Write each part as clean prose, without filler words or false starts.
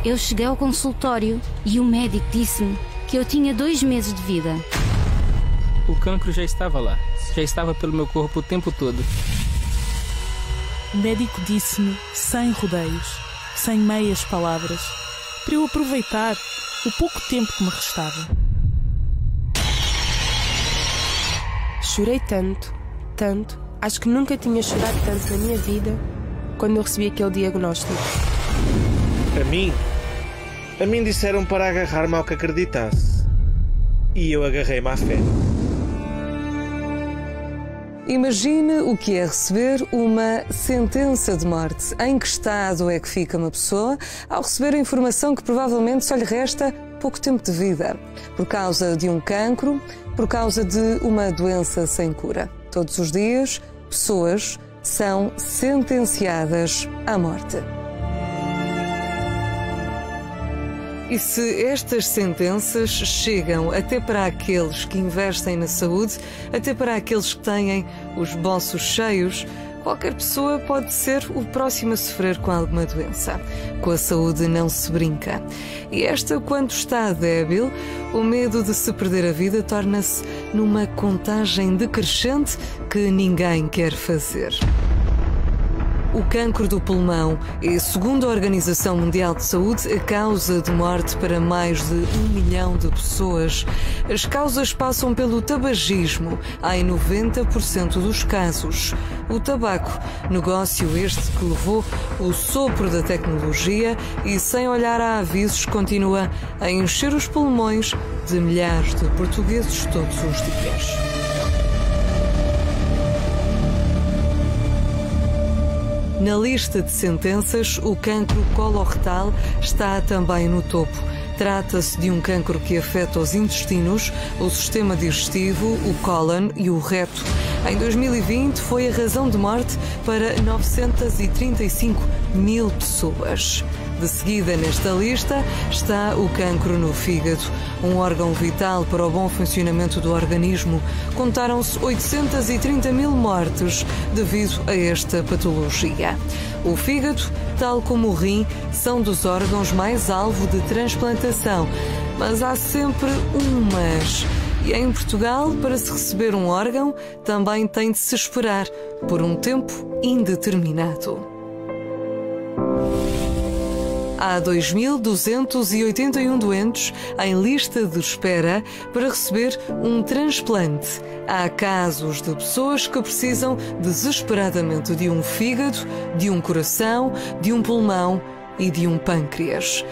Eu cheguei ao consultório e o médico disse-me que eu tinha 2 meses de vida. O cancro já estava lá. Já estava pelo meu corpo o tempo todo. O médico disse-me, sem rodeios, sem meias palavras, para eu aproveitar o pouco tempo que me restava. Chorei tanto, tanto, Acho que nunca tinha chorado tanto na minha vida quando eu recebi aquele diagnóstico. A mim disseram para agarrar-me ao que acreditasse. E eu agarrei-me à fé. Imagine o que é receber uma sentença de morte. Em que estado é que fica uma pessoa ao receber a informação que provavelmente só lhe resta pouco tempo de vida, por causa de um cancro, por causa de uma doença sem cura. Todos os dias, pessoas são sentenciadas à morte. E se estas sentenças chegam até para aqueles que investem na saúde, até para aqueles que têm os bolsos cheios, qualquer pessoa pode ser o próximo a sofrer com alguma doença. Com a saúde não se brinca. E esta, quando está débil, o medo de se perder a vida torna-se numa contagem decrescente que ninguém quer fazer. O cancro do pulmão é, segundo a Organização Mundial de Saúde, a causa de morte para mais de 1 milhão de pessoas. As causas passam pelo tabagismo, em 90% dos casos. O tabaco, negócio este que levou o sopro da tecnologia e, sem olhar a avisos, continua a encher os pulmões de milhares de portugueses todos os dias. Na lista de sentenças, o cancro coloretal está também no topo. Trata-se de um cancro que afeta os intestinos, o sistema digestivo, o cólon e o reto. Em 2020, foi a razão de morte para 935 mil pessoas. De seguida, nesta lista, está o cancro no fígado, um órgão vital para o bom funcionamento do organismo. Contaram-se 830 mil mortes devido a esta patologia. O fígado, tal como o rim, são dos órgãos mais alvo de transplantação, mas há sempre um mas. E em Portugal, para se receber um órgão, também tem de se esperar por um tempo indeterminado. Há 2.281 doentes em lista de espera para receber um transplante. Há casos de pessoas que precisam desesperadamente de um fígado, de um coração, de um pulmão e de um pâncreas.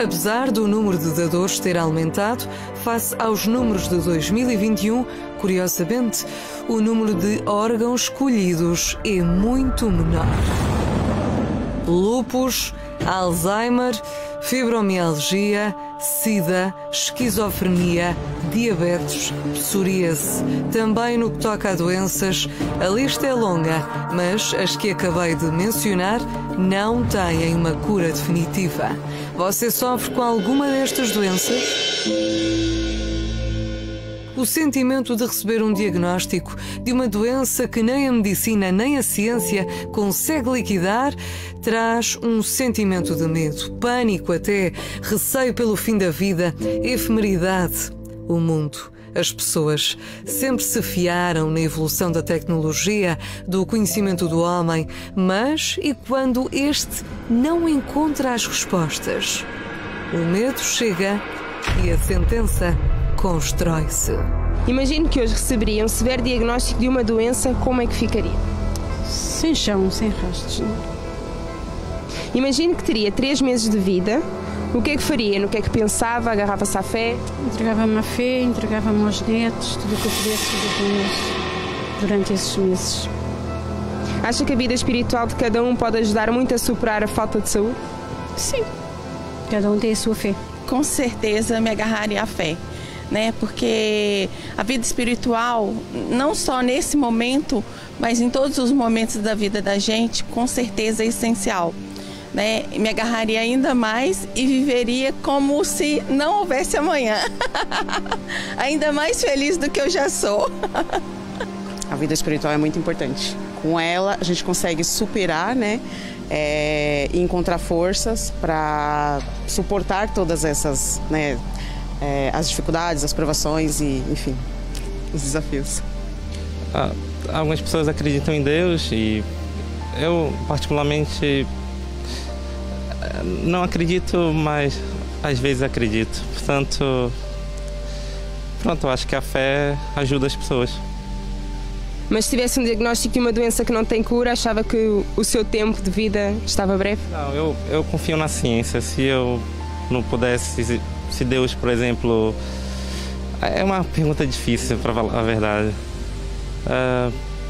Apesar do número de dadores ter aumentado, face aos números de 2021, curiosamente, o número de órgãos escolhidos é muito menor. Lúpus, Alzheimer, fibromialgia, sida, esquizofrenia, diabetes, psoríase. Também no que toca a doenças, a lista é longa, mas as que acabei de mencionar não têm uma cura definitiva. Você sofre com alguma destas doenças? O sentimento de receber um diagnóstico de uma doença que nem a medicina nem a ciência consegue liquidar traz um sentimento de medo, pânico até, receio pelo fim da vida, efemeridade. O mundo, as pessoas, sempre se fiaram na evolução da tecnologia, do conhecimento do homem, mas e quando este não encontra as respostas? O medo chega e a sentença constrói-se. Imagino que hoje receberia um severo diagnóstico de uma doença, como é que ficaria? Sem chão, sem rastros. Imagino que teria 3 meses de vida. O que é que faria? No que é que pensava? Agarrava-se à fé? Entregava-me à fé, entregava-me aos netos, tudo o que eu pudesse fazer com eles durante esses meses. Acha que a vida espiritual de cada um pode ajudar muito a superar a falta de saúde? Sim. Cada um tem a sua fé. Com certeza me agarraria à fé, né? Porque a vida espiritual, não só nesse momento, mas em todos os momentos da vida da gente, com certeza é essencial, né? Me agarraria ainda mais e viveria como se não houvesse amanhã. Ainda mais feliz do que eu já sou. A vida espiritual é muito importante. Com ela a gente consegue superar, né? E encontrar forças para suportar todas essas, né? As dificuldades, as provações e, enfim, os desafios. Algumas pessoas acreditam em Deus e eu, particularmente, não acredito, mas às vezes acredito. Portanto, eu acho que a fé ajuda as pessoas. Mas se tivesse um diagnóstico de uma doença que não tem cura, achava que o seu tempo de vida estava breve? Não, eu confio na ciência. Se eu não pudesse, se Deus, por exemplo... É uma pergunta difícil, para falar a verdade.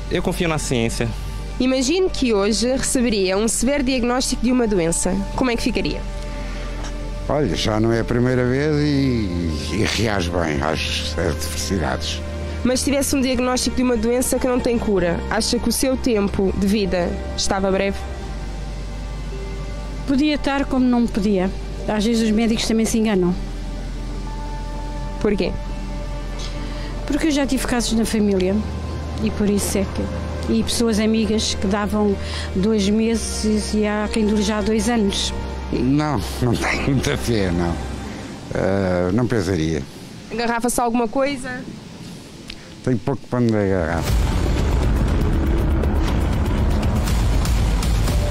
Eu confio na ciência. Imagine que hoje receberia um severo diagnóstico de uma doença. Como é que ficaria? Olha, já não é a primeira vez e reage bem às adversidades. Mas se tivesse um diagnóstico de uma doença que não tem cura, acha que o seu tempo de vida estava breve? Podia estar como não podia. Às vezes os médicos também se enganam. Porquê? Porque eu já tive casos na família e por isso é que... E pessoas amigas que davam 2 meses e há quem dure já 2 anos. Não tenho muita fé, não. Não pensaria. Agarrava-se a alguma coisa? Tenho pouco pano de agarrar.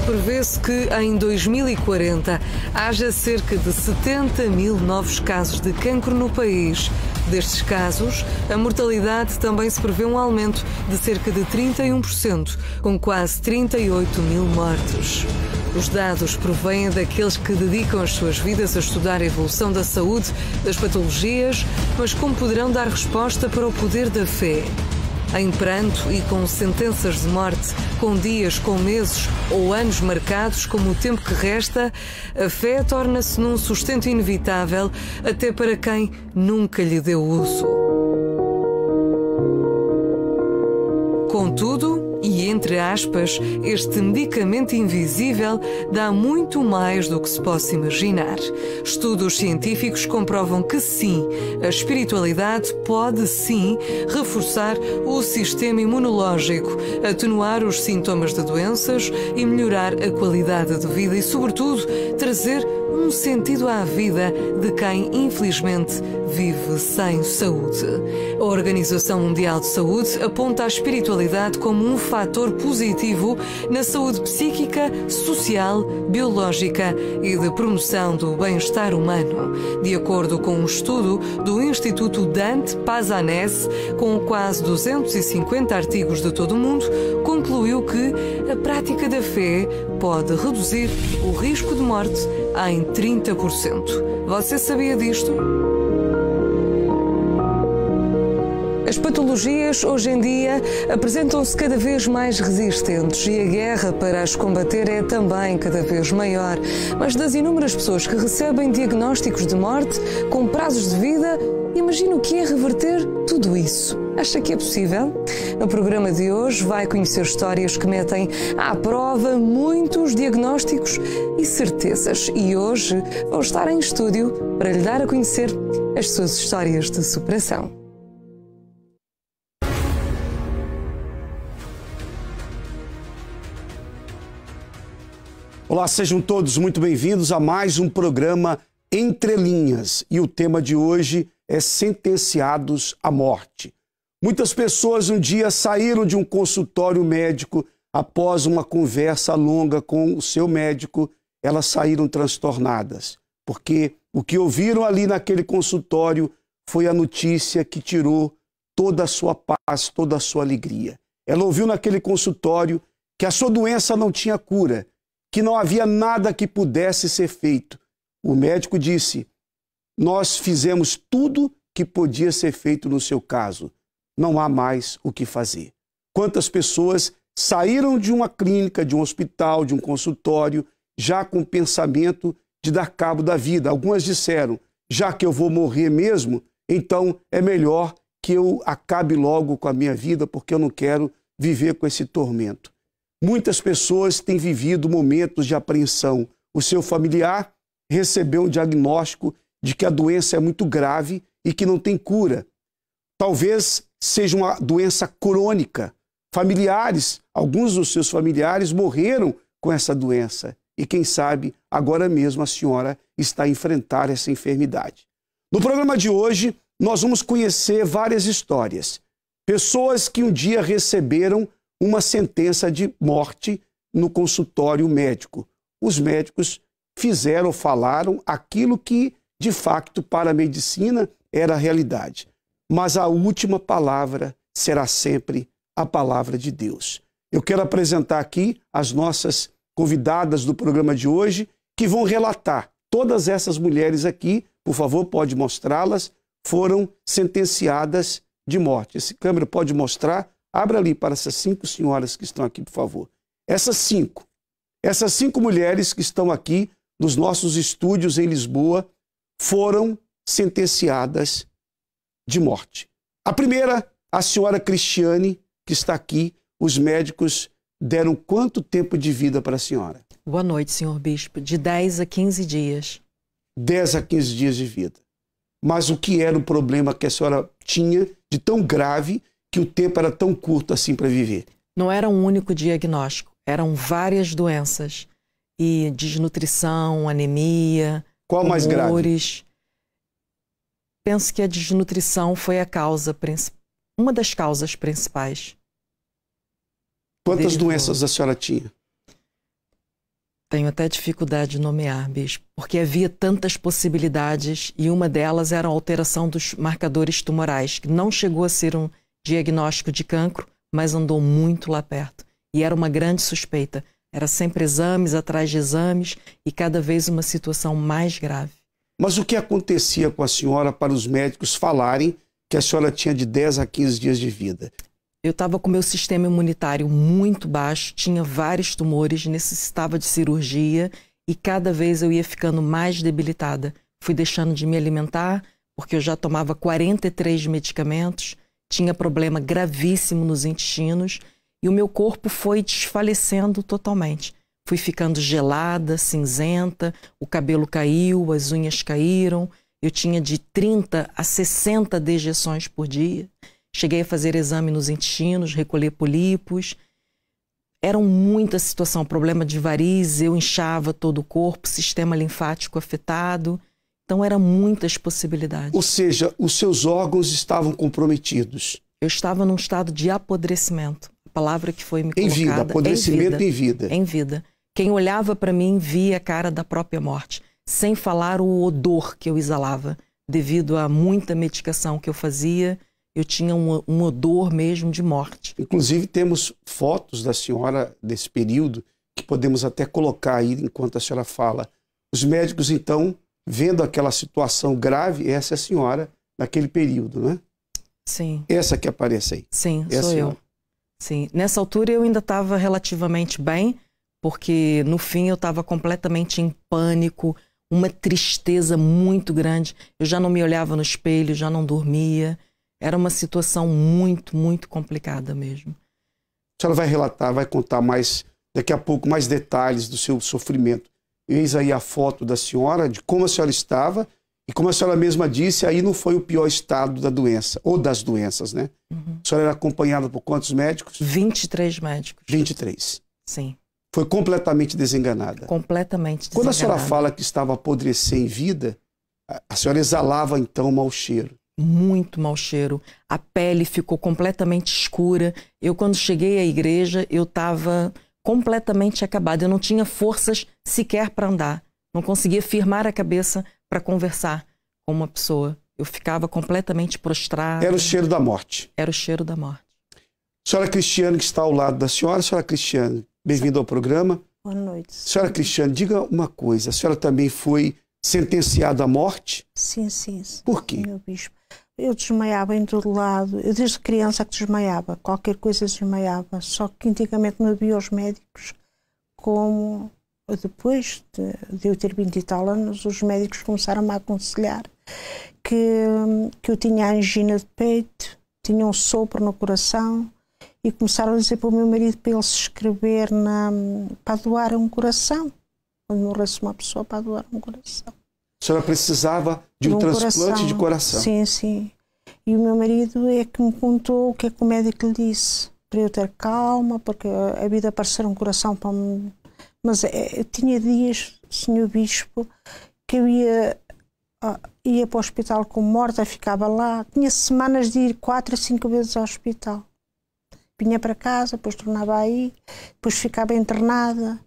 Prevê-se que em 2040 haja cerca de 70 mil novos casos de cancro no país. Destes casos, a mortalidade também se prevê um aumento de cerca de 31%, com quase 38 mil mortes. Os dados provêm daqueles que dedicam as suas vidas a estudar a evolução da saúde, das patologias, mas como poderão dar resposta para o poder da fé? Em pranto e com sentenças de morte, com dias, com meses ou anos marcados como o tempo que resta, a fé torna-se num sustento inevitável até para quem nunca lhe deu uso. Contudo, e entre aspas, este medicamento invisível dá muito mais do que se possa imaginar. Estudos científicos comprovam que sim, a espiritualidade pode sim reforçar o sistema imunológico, atenuar os sintomas de doenças e melhorar a qualidade de vida e, sobretudo, trazer um sentido à vida de quem, infelizmente, vive sem saúde. A Organização Mundial de Saúde aponta a espiritualidade como um fator positivo na saúde psíquica, social, biológica e de promoção do bem-estar humano. De acordo com um estudo do Instituto Dante Pazzanese, com quase 250 artigos de todo o mundo, concluiu que a prática da fé pode reduzir o risco de morte em 30%. Você sabia disto? As patologias, hoje em dia, apresentam-se cada vez mais resistentes e a guerra para as combater é também cada vez maior. Mas das inúmeras pessoas que recebem diagnósticos de morte com prazos de vida, imagina o que é reverter tudo isso. Acha que é possível? No programa de hoje vai conhecer histórias que metem à prova muitos diagnósticos e certezas. E hoje vou estar em estúdio para lhe dar a conhecer as suas histórias de superação. Olá, sejam todos muito bem-vindos a mais um programa Entre Linhas. E o tema de hoje é Sentenciados à Morte. Muitas pessoas um dia saíram de um consultório médico após uma conversa longa com o seu médico, elas saíram transtornadas, porque o que ouviram ali naquele consultório foi a notícia que tirou toda a sua paz, toda a sua alegria. Ela ouviu naquele consultório que a sua doença não tinha cura, que não havia nada que pudesse ser feito. O médico disse: nós fizemos tudo que podia ser feito no seu caso. Não há mais o que fazer. Quantas pessoas saíram de uma clínica, de um hospital, de um consultório, já com o pensamento de dar cabo da vida. Algumas disseram: já que eu vou morrer mesmo, então é melhor que eu acabe logo com a minha vida, porque eu não quero viver com esse tormento. Muitas pessoas têm vivido momentos de apreensão. O seu familiar recebeu um diagnóstico de que a doença é muito grave e que não tem cura. Talvez seja uma doença crônica. Familiares, alguns dos seus familiares morreram com essa doença. E quem sabe, agora mesmo a senhora está a enfrentar essa enfermidade. No programa de hoje, nós vamos conhecer várias histórias. Pessoas que um dia receberam uma sentença de morte no consultório médico. Os médicos fizeram, falaram aquilo que, de facto, para a medicina era a realidade. Mas a última palavra será sempre a palavra de Deus. Eu quero apresentar aqui as nossas convidadas do programa de hoje, que vão relatar. Todas essas mulheres aqui, por favor, pode mostrá-las, foram sentenciadas de morte. Esse câmera pode mostrar. Abra ali para essas 5 senhoras que estão aqui, por favor. Essas 5 mulheres que estão aqui nos nossos estúdios em Lisboa foram sentenciadas de morte. A primeira, a senhora Cristiane, que está aqui. Os médicos deram quanto tempo de vida para a senhora? Boa noite, senhor bispo. De 10 a 15 dias. 10 a 15 dias de vida. Mas o que era o problema que a senhora tinha de tão grave que o tempo era tão curto assim para viver? Não era um único diagnóstico. Eram várias doenças. E desnutrição, anemia, qual mais grave? Penso que a desnutrição foi a causa, uma das causas principais. Quantas doenças a senhora tinha? Tenho até dificuldade de nomear, bispo, porque havia tantas possibilidades e uma delas era a alteração dos marcadores tumorais, que não chegou a ser um diagnóstico de cancro, mas andou muito lá perto. E era uma grande suspeita. Era sempre exames atrás de exames e cada vez uma situação mais grave. Mas o que acontecia com a senhora para os médicos falarem que a senhora tinha de 10 a 15 dias de vida? Eu estava com meu sistema imunitário muito baixo, tinha vários tumores, necessitava de cirurgia e cada vez eu ia ficando mais debilitada. Fui deixando de me alimentar, porque eu já tomava 43 medicamentos, tinha problema gravíssimo nos intestinos e o meu corpo foi desfalecendo totalmente. Fui ficando gelada, cinzenta, o cabelo caiu, as unhas caíram, eu tinha de 30 a 60 dejeções por dia. Cheguei a fazer exame nos intestinos, recolher pólipos. Era muita situação, problema de varizes, eu inchava todo o corpo, sistema linfático afetado. Então, eram muitas possibilidades. Ou seja, os seus órgãos estavam comprometidos. Eu estava num estado de apodrecimento. A palavra que foi me colocada. Em vida, apodrecimento em vida. Em vida. Quem olhava para mim via a cara da própria morte. Sem falar o odor que eu exalava. Devido a muita medicação que eu fazia, eu tinha um odor mesmo de morte. Inclusive temos fotos da senhora desse período que podemos até colocar aí enquanto a senhora fala. Os médicos, então, vendo aquela situação grave, essa é a senhora naquele período, né? Sim. Essa que aparece aí. Sim, sou eu. Sim. Nessa altura eu ainda estava relativamente bem, porque no fim eu estava completamente em pânico, uma tristeza muito grande. Eu já não me olhava no espelho, já não dormia. Era uma situação muito, muito complicada mesmo. A senhora vai relatar, vai contar mais, daqui a pouco, mais detalhes do seu sofrimento. Eis aí a foto da senhora, de como a senhora estava, e como a senhora mesma disse, aí não foi o pior estado da doença, ou das doenças, né? Uhum. A senhora era acompanhada por quantos médicos? 23 médicos. 23. Sim. Foi completamente desenganada. Completamente desenganada. Quando a senhora fala que estava a apodrecer em vida, a senhora exalava então um mau cheiro. Muito mau cheiro. A pele ficou completamente escura. Eu, quando cheguei à igreja, eu estava completamente acabada. Eu não tinha forças sequer para andar. Não conseguia firmar a cabeça para conversar com uma pessoa. Eu ficava completamente prostrada. Era o cheiro da morte. Era o cheiro da morte. Senhora Cristiane, que está ao lado da senhora. Senhora Cristiane, bem-vinda ao programa. Boa noite. Senhora Cristiane, diga uma coisa. A senhora também foi sentenciada à morte? Sim, sim. Por quê? Meu bispo. Eu desmaiava em todo lado. Eu desde criança que desmaiava. Qualquer coisa desmaiava. Só que antigamente não havia os médicos como... Depois de eu ter 20 e tal anos, os médicos começaram a aconselhar que eu tinha angina de peito, tinha um sopro no coração e começaram a dizer para o meu marido para ele se inscrever para doar um coração. Quando morresse uma pessoa, para doar um coração. A senhora precisava de um transplante de coração? Sim, sim. E o meu marido é que me contou o que é que o médico lhe disse, para eu ter calma, porque a vida parecer um coração para me... Mas eu tinha dias, senhor bispo, que eu ia para o hospital com morta, ficava lá. Tinha semanas de ir 4 a 5 vezes ao hospital. Vinha para casa, depois tornava aí, depois ficava internada,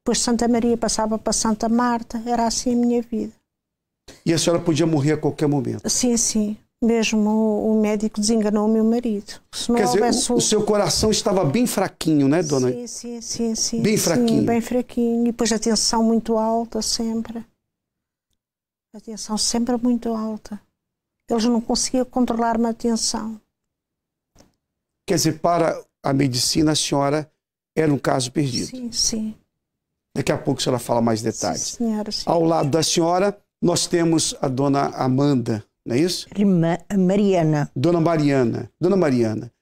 depois Santa Maria passava para Santa Marta. Era assim a minha vida. E a senhora podia morrer a qualquer momento? Sim, sim. Mesmo o médico desenganou o meu marido. Se não Quer dizer, houvesse o seu coração estava bem fraquinho, né, dona? Sim. Bem fraquinho. Sim, bem fraquinho. E depois a tensão muito alta sempre. A tensão sempre muito alta. Eles não conseguiam controlar uma tensão. Quer dizer, para a medicina, a senhora era um caso perdido. Sim. Daqui a pouco a senhora fala mais detalhes. Sim, senhora. Ao lado da senhora, nós temos a dona Amanda, não é isso? Mariana. Dona Mariana. Dona Mariana,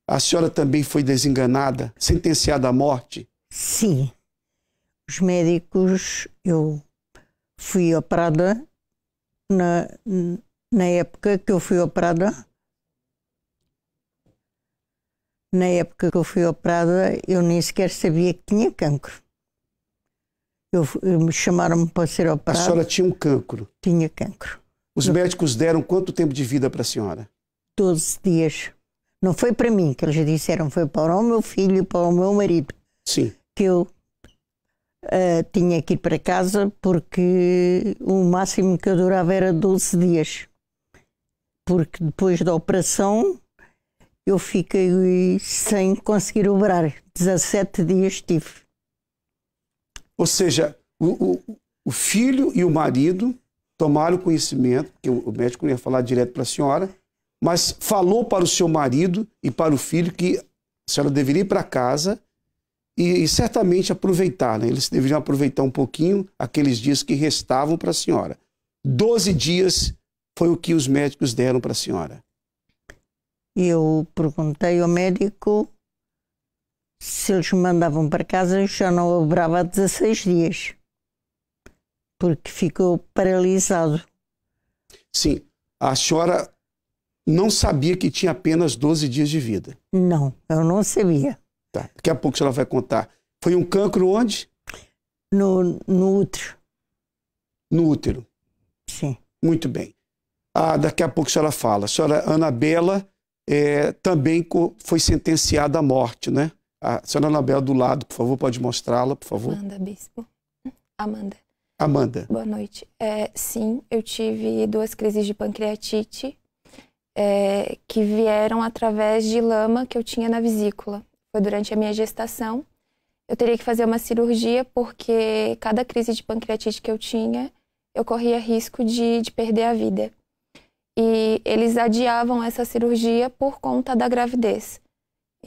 a senhora também foi desenganada, sentenciada à morte? Sim. Os médicos, eu fui operada na época que eu fui operada. Na época que eu fui operada, eu nem sequer sabia que tinha cancro. Me chamaram-me para ser operada. A senhora tinha um cancro? Tinha cancro. Os médicos deram quanto tempo de vida para a senhora? 12 dias. Não foi para mim que eles disseram, foi para o meu filho e para o meu marido. Sim. Que eu tinha que ir para casa porque o máximo que eu durava era 12 dias. Porque depois da operação eu fiquei sem conseguir obrar. 17 dias tive. Ou seja, o filho e o marido tomaram conhecimento, que o médico não ia falar direto para a senhora, mas falou para o seu marido e para o filho que a senhora deveria ir para casa e certamente aproveitar, né? Eles deveriam aproveitar um pouquinho aqueles dias que restavam para a senhora. 12 dias foi o que os médicos deram para a senhora. Eu perguntei ao médico se eles me mandavam para casa, eu já não obrava há 16 dias. Porque ficou paralisado. Sim. A senhora não sabia que tinha apenas 12 dias de vida? Não, eu não sabia. Tá. Daqui a pouco a senhora vai contar. Foi um cancro onde? No útero. No útero? Sim. Muito bem. Daqui a pouco a senhora fala. A senhora Anabela também foi sentenciada à morte, né? A senhora Anabela do lado, por favor, pode mostrá-la, por favor. Amanda, bispo. Amanda. Amanda. Boa noite. Sim, eu tive 2 crises de pancreatite que vieram através de lama que eu tinha na vesícula. Foi durante a minha gestação. Eu teria que fazer uma cirurgia porque cada crise de pancreatite que eu tinha, eu corria risco de perder a vida. E eles adiavam essa cirurgia por conta da gravidez.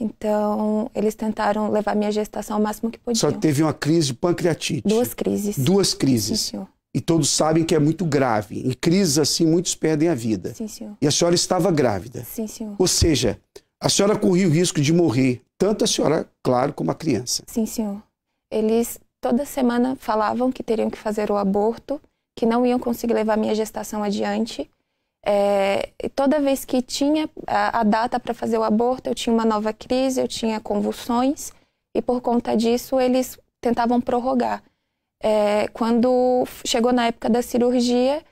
Então, eles tentaram levar minha gestação ao máximo que podiam. Só teve uma crise de pancreatite? 2 crises. 2 crises. Sim, senhor. E todos sabem que é muito grave. Em crises assim, muitos perdem a vida. Sim, senhor. E a senhora estava grávida. Sim, senhor. Ou seja, a senhora corria o risco de morrer, tanto a senhora, claro, como a criança. Sim, senhor. Eles toda semana falavam que teriam que fazer o aborto, que não iam conseguir levar minha gestação adiante. Toda vez que tinha a data para fazer o aborto, eu tinha uma nova crise, eu tinha convulsões, e por conta disso eles tentavam prorrogar. Quando chegou na época da cirurgia,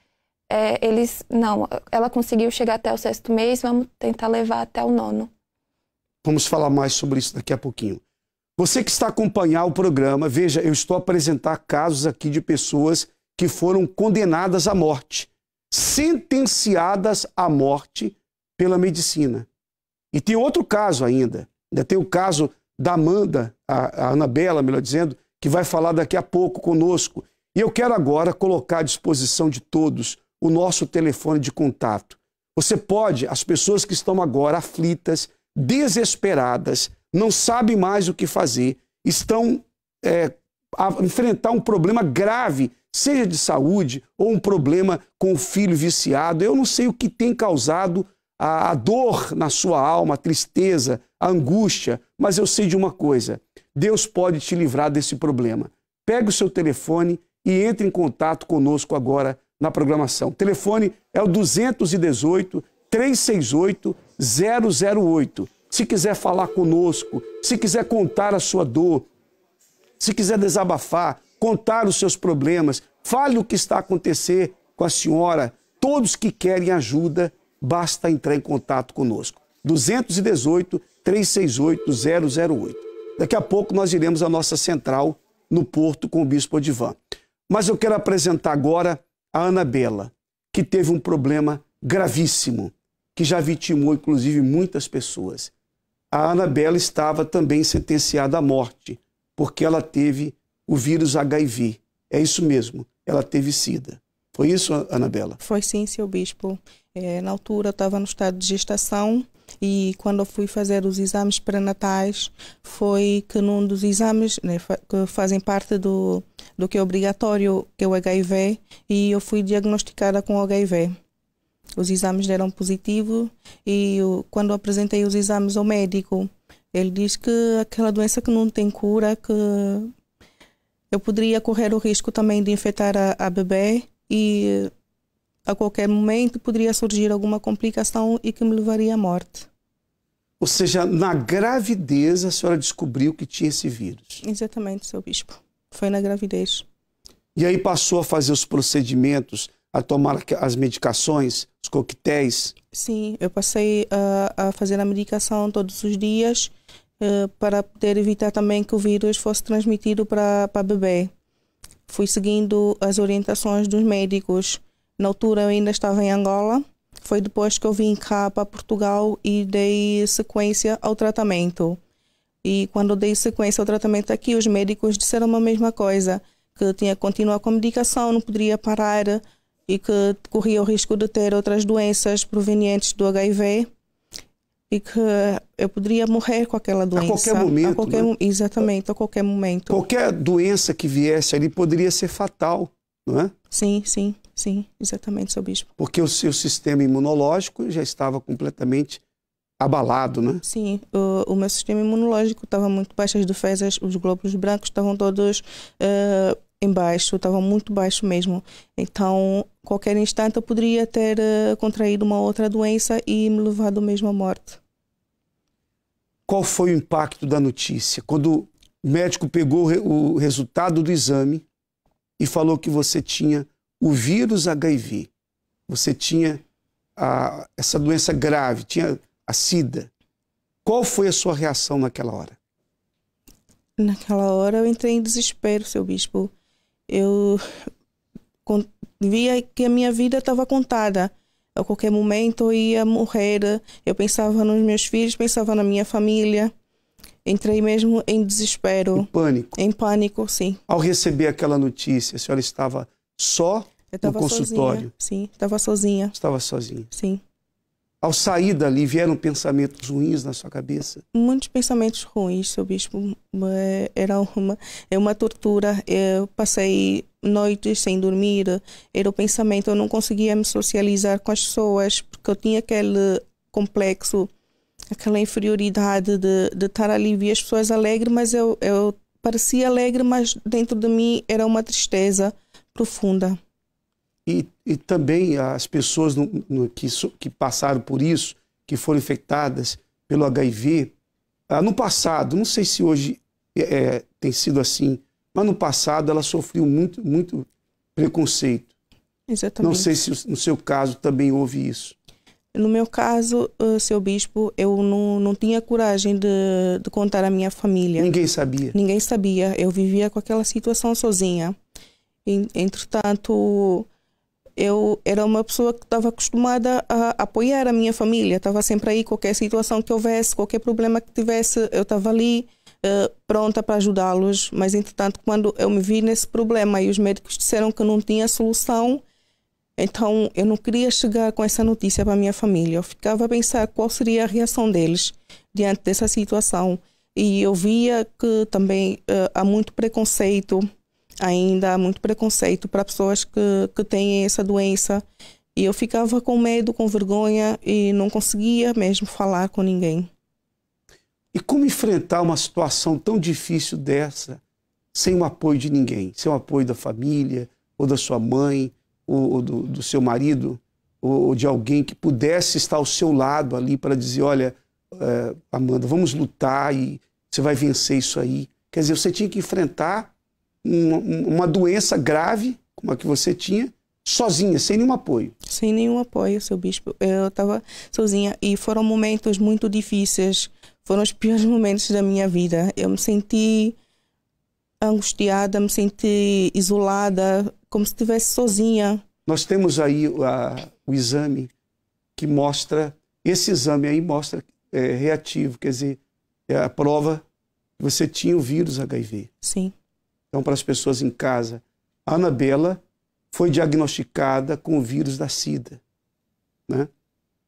ela conseguiu chegar até o 6º mês, vamos tentar levar até o 9º. Vamos falar mais sobre isso daqui a pouquinho. Você que está acompanhando o programa, veja, eu estou a apresentar casos aqui de pessoas que foram condenadas à morte, sentenciadas à morte pela medicina. E tem outro caso ainda tem o caso da Amanda, a Anabela, melhor dizendo, que vai falar daqui a pouco conosco. E eu quero agora colocar à disposição de todos o nosso telefone de contato. Você pode, as pessoas que estão agora aflitas, desesperadas, não sabem mais o que fazer, estão a enfrentar um problema grave, seja de saúde ou um problema com o filho viciado. Eu não sei o que tem causado a dor na sua alma, a tristeza, a angústia, mas eu sei de uma coisa: Deus pode te livrar desse problema. Pegue o seu telefone e entre em contato conosco agora na programação. O telefone é o 218-368-008. Se quiser falar conosco, se quiser contar a sua dor, se quiser desabafar, contar os seus problemas, fale o que está a acontecer com a senhora. Todos que querem ajuda, basta entrar em contato conosco. 218-368-008. Daqui a pouco nós iremos à nossa central no Porto com o Bispo Odivan. Mas eu quero apresentar agora a Anabela, que teve um problema gravíssimo. que já vitimou, inclusive, muitas pessoas. A Anabela estava também sentenciada à morte, porque ela teve o vírus HIV. É isso mesmo, ela teve SIDA. Foi isso, Anabela? Foi sim, seu bispo. Na altura eu estava no estado de gestação e quando eu fui fazer os exames pré-natais, foi que num dos exames, né, que fazem parte do que é obrigatório, que é o HIV, e eu fui diagnosticada com HIV. Os exames deram positivo e quando eu apresentei os exames ao médico, ele disse que aquela doença que não tem cura, que eu poderia correr o risco também de infectar a bebê e a qualquer momento poderia surgir alguma complicação e que me levaria à morte. Ou seja, na gravidez a senhora descobriu que tinha esse vírus. Exatamente, seu bispo. Foi na gravidez. E aí passou a fazer os procedimentos, a tomar as medicações, os coquetéis? Sim, eu passei a fazer a medicação todos os dias para poder evitar também que o vírus fosse transmitido para a bebê. Fui seguindo as orientações dos médicos. Na altura eu ainda estava em Angola. Foi depois que eu vim cá para Portugal e dei sequência ao tratamento. E quando eu dei sequência ao tratamento aqui, os médicos disseram a mesma coisa, que tinha que continuar com a medicação, não poderia parar e que corria o risco de ter outras doenças provenientes do HIV e que eu poderia morrer com aquela doença. A qualquer momento, né? Exatamente, a qualquer momento. Qualquer doença que viesse ali poderia ser fatal, não é? Sim, sim, sim, exatamente, seu bispo. Porque o seu sistema imunológico já estava completamente abalado, né? Sim, o meu sistema imunológico estava muito baixo, as defesas, os glóbulos brancos estavam todos em baixo, estavam muito baixo mesmo. Então, qualquer instante eu poderia ter contraído uma outra doença e me levado mesmo à morte. Qual foi o impacto da notícia? Quando o médico pegou o resultado do exame e falou que você tinha o vírus HIV, você tinha essa doença grave, tinha a SIDA. Qual foi a sua reação naquela hora? Naquela hora eu entrei em desespero, seu bispo. Eu via que a minha vida estava contada. A qualquer momento eu ia morrer. Eu pensava nos meus filhos, pensava na minha família. Entrei mesmo em desespero. Em pânico? Em pânico, sim. Ao receber aquela notícia, a senhora estava só no consultório? Sozinha. Sim, estava sozinha. Estava sozinha? Sim. Ao sair dali, vieram pensamentos ruins na sua cabeça? Muitos pensamentos ruins, seu bispo. Era uma tortura. Eu passei noites sem dormir. Era o pensamento, eu não conseguia me socializar com as pessoas, porque eu tinha aquele complexo, aquela inferioridade de estar ali e ver as pessoas alegres, mas eu parecia alegre, mas dentro de mim era uma tristeza profunda. E também as pessoas que passaram por isso, que foram infectadas pelo HIV, no passado, não sei se hoje tem sido assim, mas no passado ela sofreu muito preconceito. Exatamente. Não sei se no seu caso também houve isso. No meu caso, seu bispo, eu não tinha coragem de contar à minha família. Ninguém sabia? Ninguém sabia. Eu vivia com aquela situação sozinha. Entretanto, eu era uma pessoa que estava acostumada a apoiar a minha família. Estava sempre aí, qualquer situação que houvesse, qualquer problema que tivesse, eu estava ali pronta para ajudá-los. Mas, entretanto, quando eu me vi nesse problema e os médicos disseram que não tinha solução, então eu não queria chegar com essa notícia para a minha família. Eu ficava a pensar qual seria a reação deles diante dessa situação. E eu via que também há muito preconceito. Ainda há muito preconceito para pessoas que têm essa doença. E eu ficava com medo, com vergonha e não conseguia mesmo falar com ninguém. E como enfrentar uma situação tão difícil dessa sem o apoio de ninguém? Sem o apoio da família, ou da sua mãe, ou do seu marido, ou de alguém que pudesse estar ao seu lado ali para dizer, olha, Amanda, vamos lutar e você vai vencer isso aí. Quer dizer, você tinha que enfrentar uma doença grave, como a que você tinha, sozinha, sem nenhum apoio. Sem nenhum apoio, seu bispo. Eu estava sozinha e foram momentos muito difíceis. Foram os piores momentos da minha vida. Eu me senti angustiada, me senti isolada, como se estivesse sozinha. Nós temos aí o exame que mostra Esse exame aí mostra reativo, quer dizer, é a prova que você tinha o vírus HIV. Sim. Então, para as pessoas em casa, a Anabela foi diagnosticada com o vírus da SIDA, né?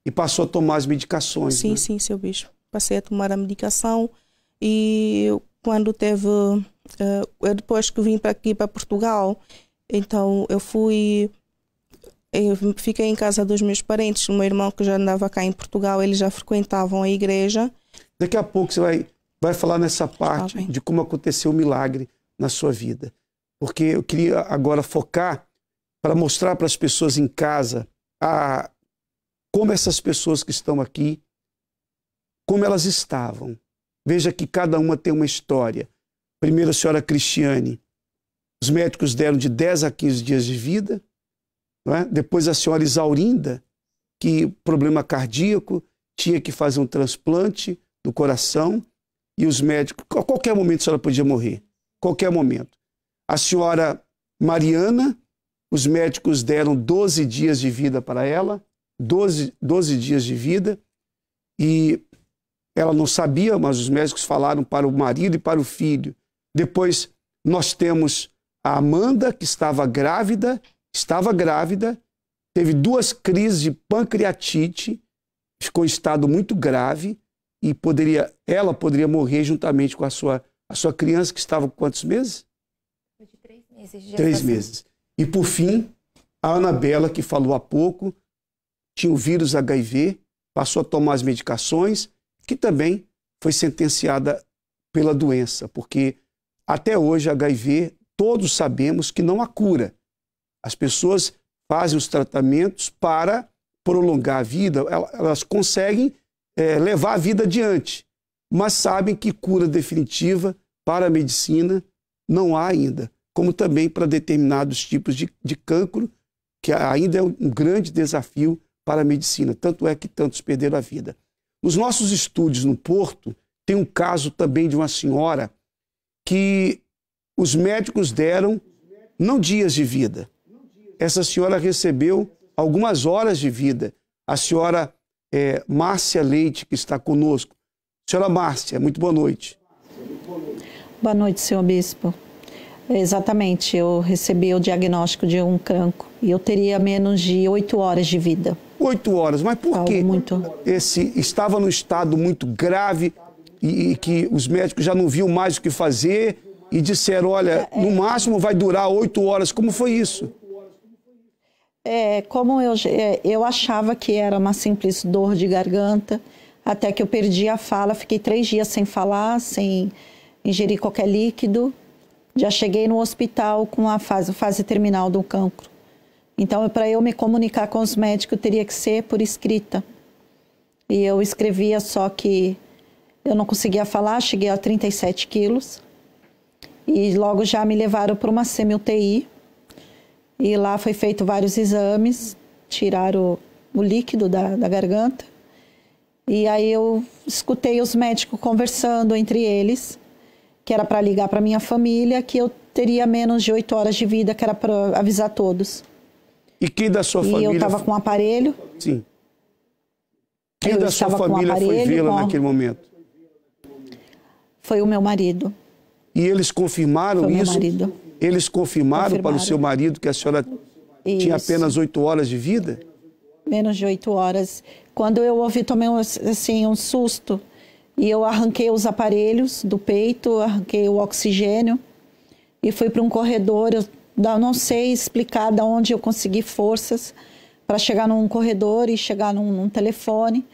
E passou a tomar as medicações. Sim, né? sim, seu bispo. Passei a tomar a medicação e quando teve... depois que vim para aqui, para Portugal, então eu fiquei em casa dos meus parentes. O meu irmão, que já andava cá em Portugal, eles já frequentavam a igreja. Daqui a pouco você vai falar nessa parte de como aconteceu o milagre na sua vida. Porque eu queria agora focar para mostrar para as pessoas em casa como essas pessoas que estão aqui, como elas estavam. Veja que cada uma tem uma história. Primeiro, a senhora Cristiane, os médicos deram de 10 a 15 dias de vida. Não é? Depois a senhora Isaurinda, que problema cardíaco, tinha que fazer um transplante do coração, e os médicos, a qualquer momento a senhora podia morrer, qualquer momento. A senhora Mariana, os médicos deram 12 dias de vida para ela, 12 dias de vida, e ela não sabia, mas os médicos falaram para o marido e para o filho. Depois nós temos a Amanda, que estava grávida, teve 2 crises de pancreatite, ficou em estado muito grave e ela poderia morrer juntamente com a sua criança, que estava com quantos meses? De 3 meses. 3 meses. E por fim, a Anabela, que falou há pouco, tinha o vírus HIV, passou a tomar as medicações, que também foi sentenciada pela doença, porque até hoje HIV, todos sabemos que não há cura. As pessoas fazem os tratamentos para prolongar a vida, elas conseguem levar a vida adiante, mas sabem que cura definitiva para a medicina não há ainda, como também para determinados tipos de cancro, que ainda é um grande desafio para a medicina, tanto é que tantos perderam a vida. Nos nossos estúdios no Porto, tem um caso também de uma senhora que os médicos deram não dias de vida. Essa senhora recebeu algumas horas de vida. A senhora Márcia Leite, que está conosco. Senhora Márcia, muito boa noite. Boa noite, senhor bispo. Exatamente, eu recebi o diagnóstico de um cancro e eu teria menos de 8 horas de vida. 8 horas, mas por quê? Estava num estado muito grave e que os médicos já não viam mais o que fazer e disseram, olha, no máximo vai durar 8 horas. Como foi isso? Como eu achava que era uma simples dor de garganta, até que eu perdi a fala, fiquei 3 dias sem falar, sem ingerir qualquer líquido. Já cheguei no hospital com a fase terminal do cancro. Então, para eu me comunicar com os médicos, teria que ser por escrita. E eu escrevia, só que eu não conseguia falar, cheguei a 37 quilos. E logo já me levaram para uma semi-UTI. E lá foi feito vários exames, tiraram o líquido da garganta. E aí eu escutei os médicos conversando entre eles, que era para ligar para minha família, que eu teria menos de 8 horas de vida, que era para avisar todos. E quem da sua família... E eu estava com um aparelho. Sim. Quem da sua família foi vê-la naquele momento? Foi o meu marido. E eles confirmaram isso? Foi o meu marido. Eles confirmaram para o seu marido que a senhora tinha apenas 8 horas de vida? Menos de 8 horas. Quando eu ouvi, tomei um susto. E eu arranquei os aparelhos do peito, arranquei o oxigênio e fui para um corredor. Eu não sei explicar de onde eu consegui forças para chegar num corredor e chegar num telefone.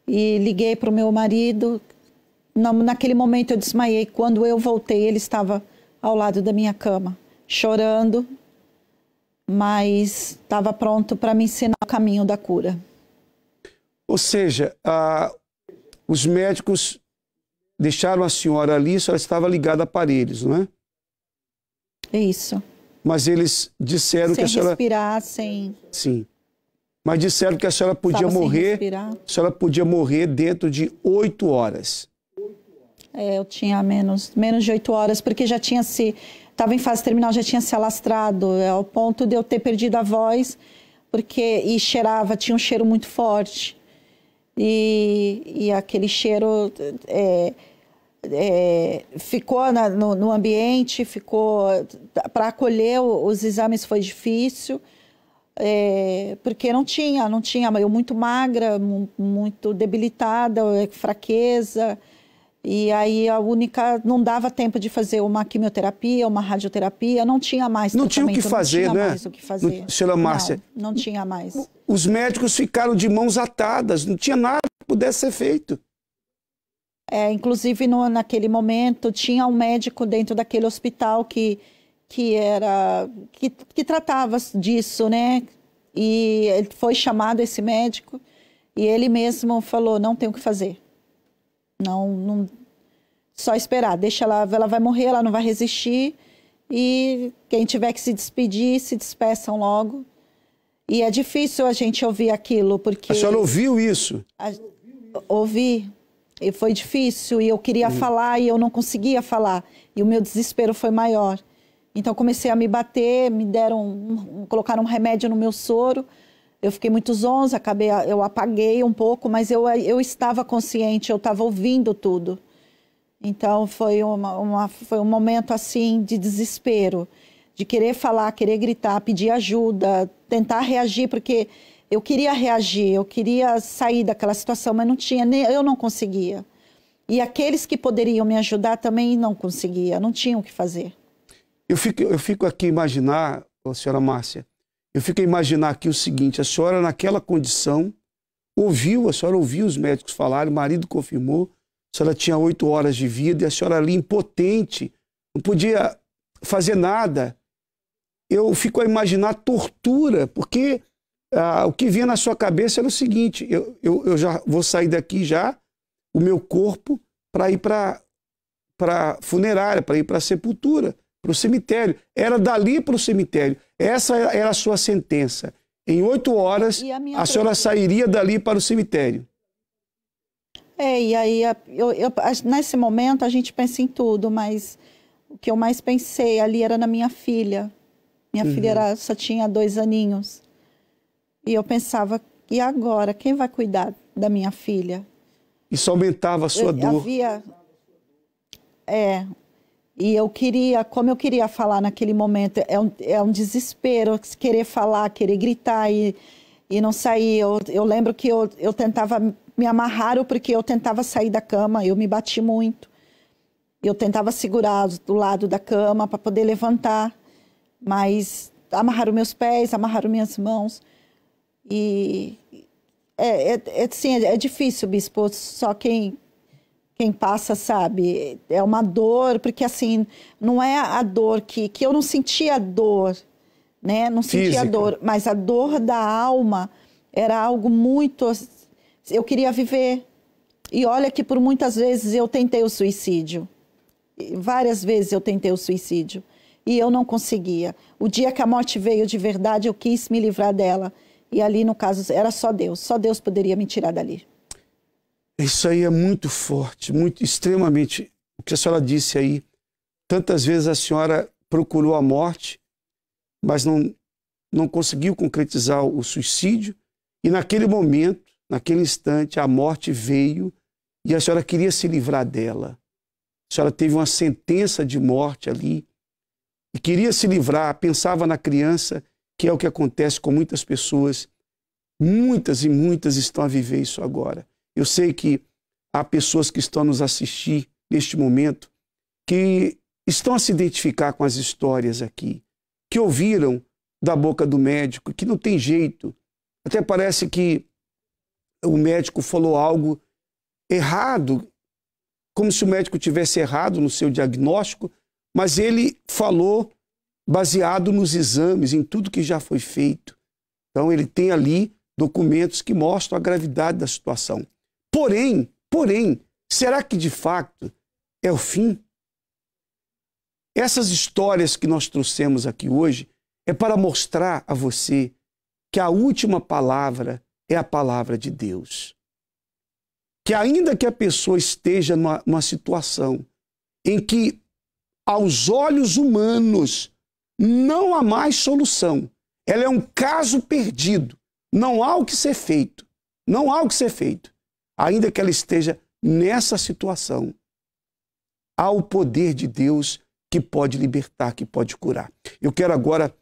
E liguei para o meu marido. Naquele momento eu desmaiei. Quando eu voltei, ele estava ao lado da minha cama, chorando, mas estava pronto para me ensinar o caminho da cura. Ou seja, os médicos deixaram a senhora ali, a senhora estava ligada a aparelhos, não é? Isso. Mas eles disseram que a senhora... Sem respirar, sem... Sim. Mas disseram que a senhora podia morrer, a senhora podia morrer dentro de 8 horas. Eu tinha menos de 8 horas, porque já tinha estava em fase terminal, já tinha se alastrado, ao ponto de eu ter perdido a voz, e cheirava, tinha um cheiro muito forte. e aquele cheiro ficou no ambiente, ficou para acolher os exames foi difícil, porque não tinha, eu muito magra, muito debilitada, fraqueza, e aí não dava tempo de fazer uma quimioterapia, uma radioterapia, não tinha mais tratamento. Não tinha o que fazer, não tinha né? mais o que fazer. Senhora Márcia. Não tinha mais. Os médicos ficaram de mãos atadas, não tinha nada que pudesse ser feito. Inclusive, naquele momento, tinha um médico dentro daquele hospital que tratava disso, né? E ele foi chamado, esse médico, e ele mesmo falou, não tem o que fazer. Não, só esperar, deixa ela vai morrer, ela não vai resistir, e quem tiver que se despedir, se despeçam logo. E é difícil a gente ouvir aquilo, porque... A senhora ouviu isso? Ouvi. E foi difícil, e eu queria falar, e eu não conseguia falar. E o meu desespero foi maior. Então, comecei a me bater, colocaram um remédio no meu soro. Eu fiquei muito zonza, eu apaguei um pouco, mas eu estava consciente, eu estava ouvindo tudo. Então, foi um momento, assim, de desespero, de querer falar, querer gritar, pedir ajuda, tentar reagir, porque... Eu queria reagir, eu queria sair daquela situação, mas não tinha, eu não conseguia. E aqueles que poderiam me ajudar também não conseguiam, não tinham o que fazer. Eu fico aqui a imaginar, senhora Márcia, eu fico a imaginar aqui o seguinte, a senhora naquela condição, a senhora ouviu os médicos falarem, o marido confirmou, a senhora tinha 8 horas de vida e a senhora ali impotente, não podia fazer nada. Eu fico a imaginar tortura, porque... o que vinha na sua cabeça era o seguinte, eu já vou sair daqui o meu corpo para ir para a funerária, para ir para a sepultura, para o cemitério. Era dali para o cemitério. Essa era a sua sentença. Em 8 horas, a senhora sairia dali para o cemitério. E aí, nesse momento, a gente pensa em tudo, mas o que eu mais pensei ali era na minha filha. Minha filha só tinha 2 aninhos. E eu pensava, e agora? Quem vai cuidar da minha filha? Isso aumentava a sua dor. E como eu queria falar naquele momento, é um desespero, querer falar, querer gritar e não sair. Eu lembro que eu tentava, me amarraram porque eu tentava sair da cama, eu me bati muito. Eu tentava segurar do lado da cama para poder levantar, mas amarraram meus pés, amarraram minhas mãos. E é difícil, bispo, só quem passa sabe. É uma dor, porque assim, não é a dor que eu não sentia dor, né? Não sentia dor, mas a dor da alma era algo muito... Eu queria viver. E olha que por muitas vezes eu tentei o suicídio. Várias vezes eu tentei o suicídio. E eu não conseguia. O dia que a morte veio de verdade, eu quis me livrar dela. E ali, no caso, era só Deus poderia me tirar dali. Isso aí é muito forte, extremamente, o que a senhora disse aí. Tantas vezes a senhora procurou a morte, mas não conseguiu concretizar o suicídio. E naquele momento, naquele instante, a morte veio e a senhora queria se livrar dela. A senhora teve uma sentença de morte ali e queria se livrar, pensava na criança, que é o que acontece com muitas pessoas. Muitas e muitas estão a viver isso agora. Eu sei que há pessoas que estão a nos assistir neste momento que estão a se identificar com as histórias aqui, que ouviram da boca do médico, que não tem jeito. Até parece que o médico falou algo errado, como se o médico tivesse errado no seu diagnóstico, mas ele falou baseado nos exames, em tudo que já foi feito. Então, ele tem ali documentos que mostram a gravidade da situação. Porém, será que de fato é o fim? Essas histórias que nós trouxemos aqui hoje é para mostrar a você que a última palavra é a palavra de Deus. Que ainda que a pessoa esteja numa situação em que, aos olhos humanos, não há mais solução. Ela é um caso perdido. Não há o que ser feito. Não há o que ser feito. ainda que ela esteja nessa situação, há o poder de Deus que pode libertar, que pode curar. Eu quero agora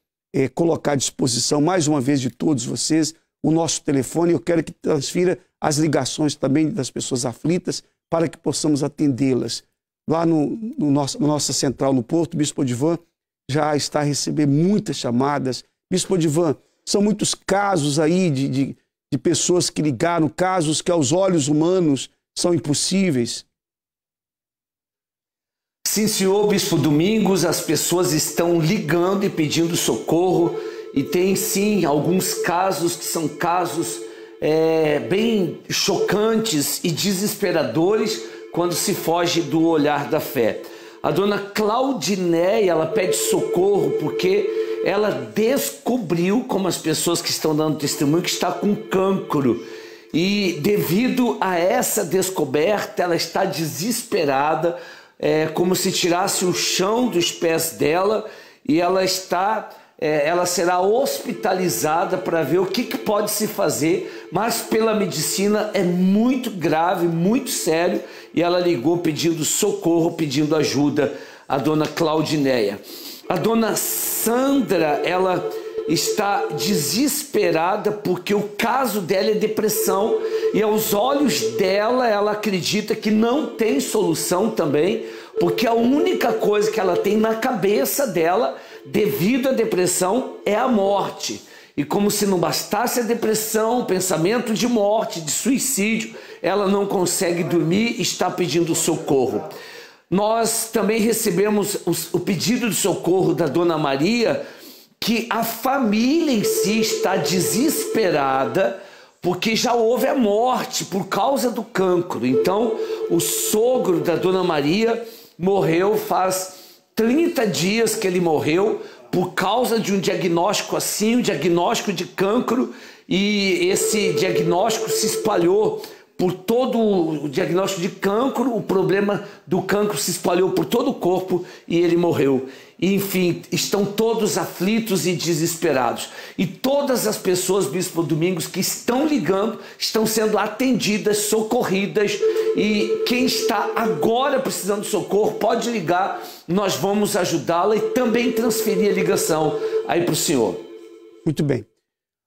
colocar à disposição, mais uma vez, de todos vocês, o nosso telefone. Eu quero que transfira as ligações também das pessoas aflitas para que possamos atendê-las. Lá na nossa central no Porto, o Bispo Odivan já está a receber muitas chamadas. Bispo Odivan, são muitos casos aí de pessoas que ligaram, casos que aos olhos humanos são impossíveis. Sim, senhor Bispo Domingos, as pessoas estão ligando e pedindo socorro, e tem sim alguns casos que são casos bem chocantes e desesperadores quando se foge do olhar da fé. A dona Claudinéia, ela pede socorro porque ela descobriu, como as pessoas que estão dando testemunho, que está com cancro. E devido a essa descoberta, ela está desesperada, como se tirasse o chão dos pés dela, e ela será hospitalizada para ver o que pode se fazer, mas pela medicina é muito grave, muito sério, e ela ligou pedindo socorro, pedindo ajuda, a dona Claudinéia. A dona Sandra, ela está desesperada porque o caso dela é depressão, e aos olhos dela, ela acredita que não tem solução também, porque a única coisa que ela tem na cabeça dela, devido à depressão, é a morte. E como se não bastasse a depressão, o pensamento de morte, de suicídio, ela não consegue dormir e está pedindo socorro. Nós também recebemos o pedido de socorro da dona Maria, que a família em si está desesperada porque já houve a morte por causa do cancro. Então, o sogro da dona Maria morreu faz 30 dias que ele morreu por causa de um diagnóstico assim, um diagnóstico de cancro, e esse diagnóstico se espalhou por todo o diagnóstico de cancro, o problema do cancro se espalhou por todo o corpo e ele morreu. E, enfim, estão todos aflitos e desesperados. E todas as pessoas, Bispo Domingos, que estão ligando, estão sendo atendidas, socorridas. E quem está agora precisando de socorro, pode ligar, nós vamos ajudá-la e também transferir a ligação aí para o senhor. Muito bem.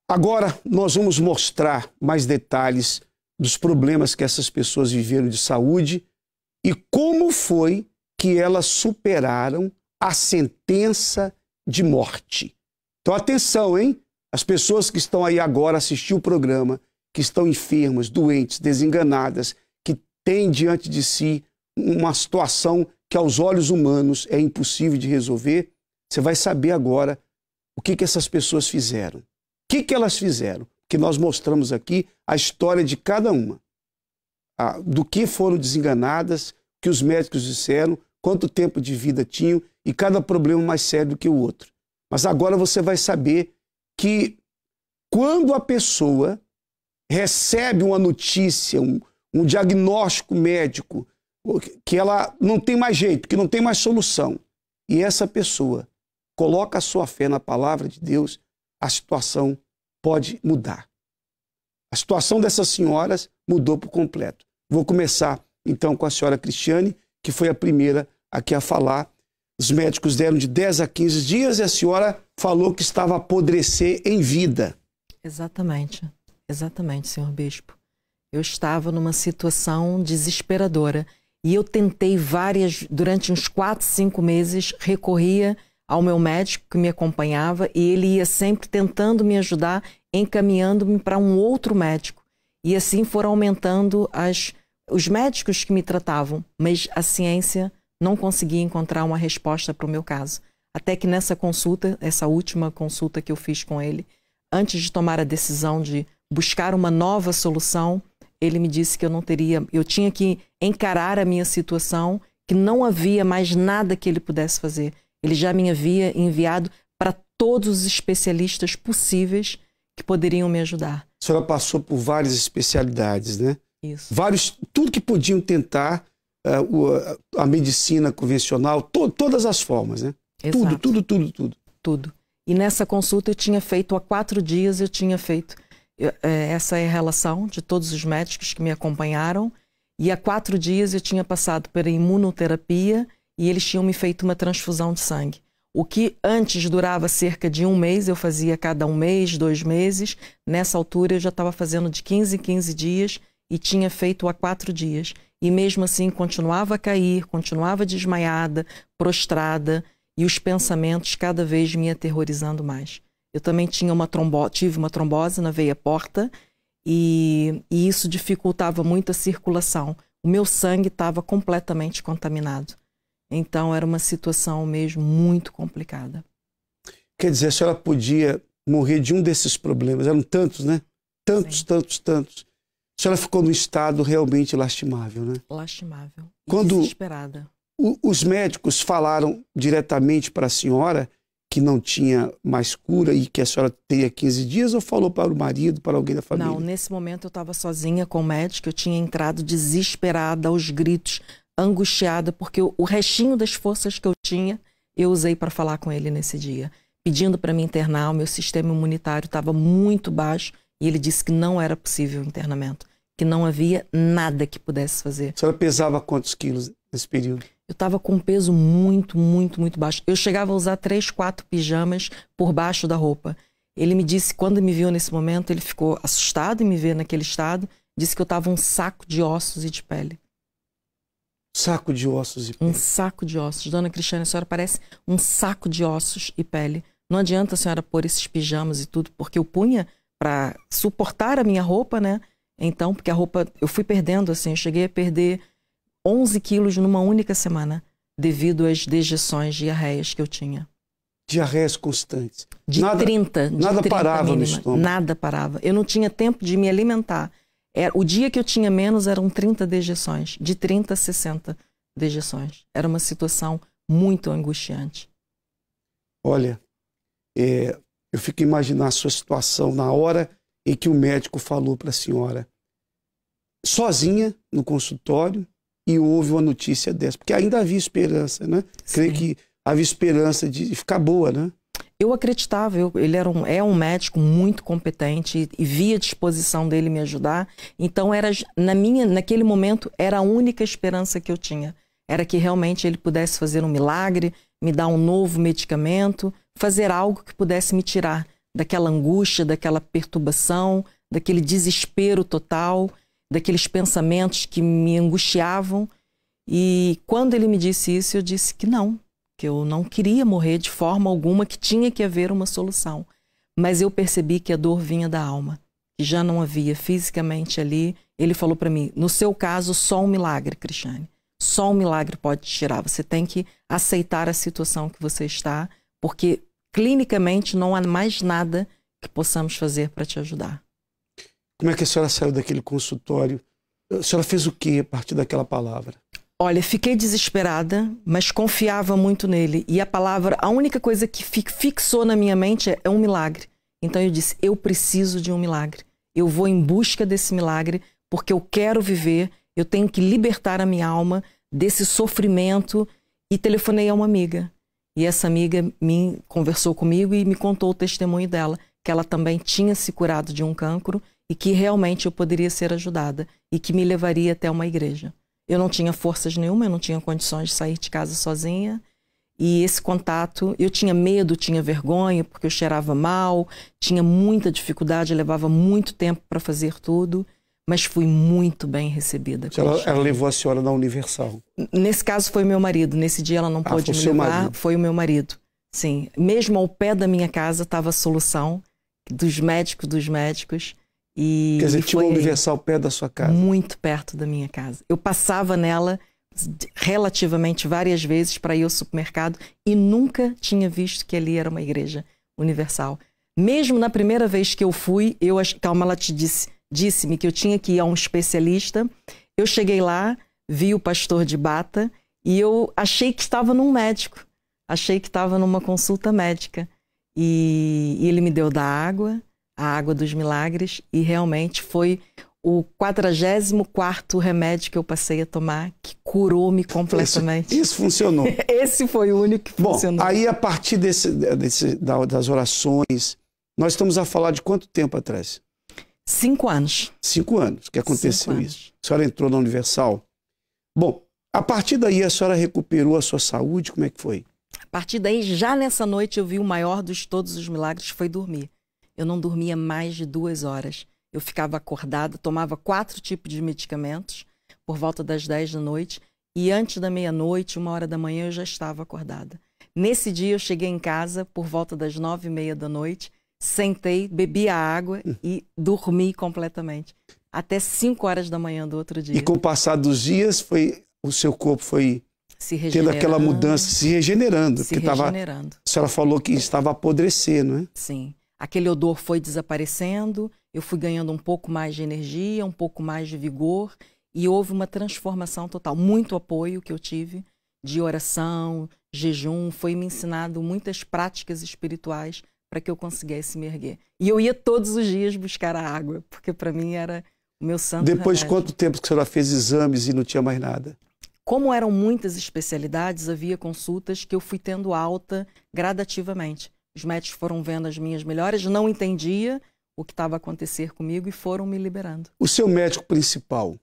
Agora nós vamos mostrar mais detalhes dos problemas que essas pessoas viveram de saúde e como foi que elas superaram a sentença de morte. Então, atenção, hein? As pessoas que estão aí agora assistindo o programa, que estão enfermas, doentes, desenganadas, que têm diante de si uma situação que aos olhos humanos é impossível de resolver, você vai saber agora o que essas pessoas fizeram. O que elas fizeram? Que nós mostramos aqui a história de cada uma. Do que foram desenganadas, que os médicos disseram, quanto tempo de vida tinham e cada problema mais sério do que o outro. Mas agora você vai saber que quando a pessoa recebe uma notícia, um diagnóstico médico, que ela não tem mais jeito, que não tem mais solução, e essa pessoa coloca a sua fé na palavra de Deus, a situação pode mudar. A situação dessas senhoras mudou por completo. Vou começar, então, com a senhora Cristiane, que foi a primeira aqui a falar. Os médicos deram de 10 a 15 dias e a senhora falou que estava a apodrecer em vida. Exatamente. Exatamente, senhor bispo. Eu estava numa situação desesperadora e eu tentei durante uns 4, 5 meses, recorria ao meu médico que me acompanhava e ele ia sempre tentando me ajudar, encaminhando-me para um outro médico. E assim foram aumentando os médicos que me tratavam, mas a ciência não conseguia encontrar uma resposta para o meu caso. Até que nessa consulta, essa última consulta que eu fiz com ele, antes de tomar a decisão de buscar uma nova solução, ele me disse que eu tinha que encarar a minha situação, que não havia mais nada que ele pudesse fazer. Ele já me havia enviado para todos os especialistas possíveis que poderiam me ajudar. A senhora passou por várias especialidades, né? Isso. Tudo que podiam tentar, a medicina convencional, todas as formas, né? Exato. Tudo. E nessa consulta eu tinha feito, há 4 dias eu tinha feito. Essa é a relação de todos os médicos que me acompanharam. E há 4 dias eu tinha passado pela imunoterapia e eles tinham me feito uma transfusão de sangue. O que antes durava cerca de 1 mês, eu fazia cada 1 mês, 2 meses. Nessa altura eu já estava fazendo de 15 em 15 dias e tinha feito há 4 dias. E mesmo assim continuava a cair, continuava desmaiada, prostrada e os pensamentos cada vez me aterrorizando mais. Eu também tive uma trombose na veia porta e isso dificultava muito a circulação. O meu sangue estava completamente contaminado. Então era uma situação mesmo muito complicada. Quer dizer, a senhora podia morrer de um desses problemas. Eram tantos, né? Tantos, tantos. A senhora ficou num estado realmente lastimável, né? Lastimável. Quando desesperada. Os médicos falaram diretamente para a senhora que não tinha mais cura e que a senhora teria 15 dias, ou falou para o marido, para alguém da família? Não, nesse momento eu estava sozinha com o médico, eu tinha entrado desesperada, aos gritos, angustiada, porque o restinho das forças que eu tinha, eu usei para falar com ele nesse dia. Pedindo para me internar, o meu sistema imunitário estava muito baixo e ele disse que não era possível o internamento, que não havia nada que pudesse fazer. A senhora pesava quantos quilos nesse período? Eu estava com um peso muito baixo. Eu chegava a usar 3, 4 pijamas por baixo da roupa. Ele me disse, quando me viu nesse momento, ele ficou assustado em me ver naquele estado, disse que eu estava um saco de ossos e de pele. Saco de ossos e pele? Um saco de ossos. Dona Cristiane, a senhora parece um saco de ossos e pele. Não adianta a senhora pôr esses pijamas e tudo, porque eu punha para suportar a minha roupa, né? Então, porque a roupa, eu fui perdendo, assim, eu cheguei a perder 11 quilos numa única semana, devido às dejeções, diarreias que eu tinha. Diarreias constantes? Nada parava no estômago? Nada parava. Eu não tinha tempo de me alimentar. O dia que eu tinha menos eram 30 dejeções, de 30 a 60 dejeções. Era uma situação muito angustiante. Olha, eu fico imaginando a sua situação na hora em que o médico falou para a senhora, sozinha no consultório, e houve uma notícia dessa, porque ainda havia esperança, né? Creio que havia esperança de ficar boa, né? Eu acreditava, ele é um médico muito competente e via a disposição dele me ajudar. Então, naquele momento, era a única esperança que eu tinha. Era que realmente ele pudesse fazer um milagre, me dar um novo medicamento, fazer algo que pudesse me tirar daquela angústia, daquela perturbação, daquele desespero total, daqueles pensamentos que me angustiavam. E quando ele me disse isso, eu disse que eu não queria morrer de forma alguma, que tinha que haver uma solução. Mas eu percebi que a dor vinha da alma, que já não havia fisicamente ali. Ele falou para mim, no seu caso, só um milagre, Cristiane. Só um milagre pode te tirar. Você tem que aceitar a situação que você está, porque clinicamente não há mais nada que possamos fazer para te ajudar. Como é que a senhora saiu daquele consultório? A senhora fez o quê a partir daquela palavra? Olha, fiquei desesperada, mas confiava muito nele. E a única coisa que fixou na minha mente é um milagre. Então eu disse, eu preciso de um milagre. Eu vou em busca desse milagre, porque eu quero viver, eu tenho que libertar a minha alma desse sofrimento. E telefonei a uma amiga. E essa amiga conversou comigo e me contou o testemunho dela, que ela também tinha se curado de um cancro e que realmente eu poderia ser ajudada e que me levaria até uma igreja. Eu não tinha forças nenhuma, eu não tinha condições de sair de casa sozinha. E esse contato, eu tinha medo, tinha vergonha, porque eu cheirava mal, tinha muita dificuldade, levava muito tempo para fazer tudo, mas fui muito bem recebida. Ela levou a senhora na Universal? Nesse caso foi meu marido, nesse dia ela não pôde me levar, foi o meu marido. Sim, mesmo ao pé da minha casa estava a solução dos médicos. E quer dizer, tinha uma Universal perto da sua casa? Muito perto da minha casa. Eu passava nela relativamente várias vezes para ir ao supermercado e nunca tinha visto que ali era uma igreja universal. Mesmo na primeira vez que eu fui, calma, ela disse-me que eu tinha que ir a um especialista. Eu cheguei lá, vi o pastor de bata e eu achei que estava num médico. Achei que estava numa consulta médica. E ele me deu a água dos milagres, e realmente foi o 44º remédio que eu passei a tomar, que curou-me completamente. Isso funcionou. Esse foi o único que funcionou. Aí, a partir das orações, nós estamos a falar de quanto tempo atrás? 5 anos. 5 anos que aconteceu 5 anos. isso. A senhora entrou na Universal. Bom, a partir daí a senhora recuperou a sua saúde? Como é que foi? A partir daí, já nessa noite, eu vi o maior de todos os milagres, foi dormir. Eu não dormia mais de 2 horas. Eu ficava acordada, tomava 4 tipos de medicamentos por volta das 10 da noite. E antes da meia-noite, 1h da manhã, eu já estava acordada. Nesse dia, eu cheguei em casa por volta das 9h30 da noite, sentei, bebi a água e dormi completamente. Até 5 horas da manhã do outro dia. E com o passar dos dias, o seu corpo foi tendo aquela mudança, se regenerando. Se regenerando. A senhora falou que estava apodrecendo, não é? Sim. Aquele odor foi desaparecendo, eu fui ganhando um pouco mais de energia, um pouco mais de vigor, e houve uma transformação total. Muito apoio que eu tive de oração, jejum, foi me ensinado muitas práticas espirituais para que eu conseguisse me erguer. E eu ia todos os dias buscar a água, porque para mim era o meu santo Depois de remédio. quanto tempo que a senhora fez exames e não tinha mais nada? Como eram muitas especialidades, havia consultas que eu fui tendo alta gradativamente. Os médicos foram vendo as minhas melhoras, não entendia o que estava a acontecer comigo e foram me liberando. O seu médico principal,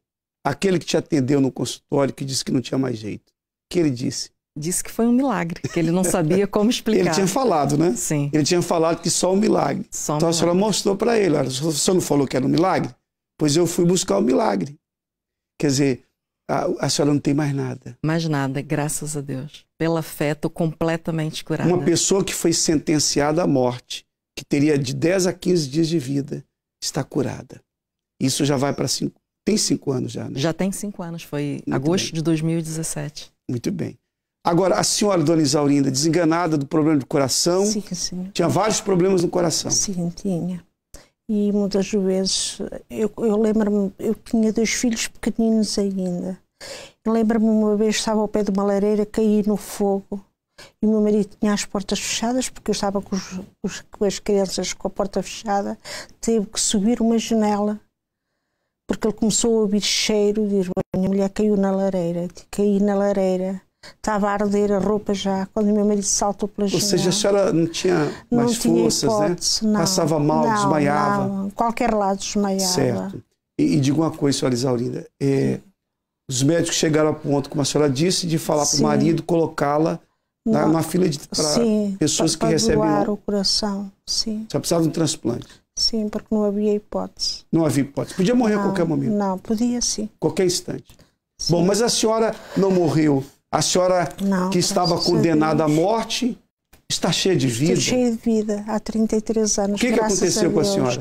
aquele que te atendeu no consultório, que disse que não tinha mais jeito, o que ele disse? Disse que foi um milagre, que ele não sabia como explicar. Ele tinha falado, né? Sim. Ele tinha falado que só um milagre. Então a senhora mostrou para ele, olha, o senhor não falou que era um milagre? Pois eu fui buscar o milagre. Quer dizer, a senhora não tem mais nada. Mais nada, graças a Deus. Pela fé, estou completamente curada. Uma pessoa que foi sentenciada à morte, que teria de 10 a 15 dias de vida, está curada. Isso já vai para 5... Tem 5 anos já, né? Já tem 5 anos, foi Muito agosto bem. de 2017. Muito bem. Agora, a senhora, dona Isaurinda, desenganada do problema do coração, Sim, sim. tinha vários problemas no coração. Sim, tinha. E muitas vezes, eu lembro-me, eu tinha 2 filhos pequeninos ainda. Lembro-me uma vez, estava ao pé de uma lareira, caí no fogo e o meu marido tinha as portas fechadas, porque eu estava com as crianças com a porta fechada, teve que subir uma janela, porque ele começou a ouvir cheiro, diz, a minha mulher caiu na lareira, caí na lareira. Estava a arder a roupa já, quando o meu marido saltou pela janela. Ou seja, a senhora não tinha mais forças, hipótese, né? Não, Passava mal, desmaiava. Não, qualquer lado desmaiava. Certo. E diga uma coisa, senhora Isaurinda, os médicos chegaram a ponto, como a senhora disse, de falar para o marido colocá-la na fila de pessoas que recebem o coração. Sim. Só precisava de um transplante. Sim, porque não havia hipótese. Não havia hipótese. Podia morrer a qualquer momento. Não, podia sim. Qualquer instante. Sim. Bom, mas a senhora não morreu. A senhora que estava condenada à morte está cheia de vida. Estou cheia de vida, há 33 anos. O que aconteceu com a senhora?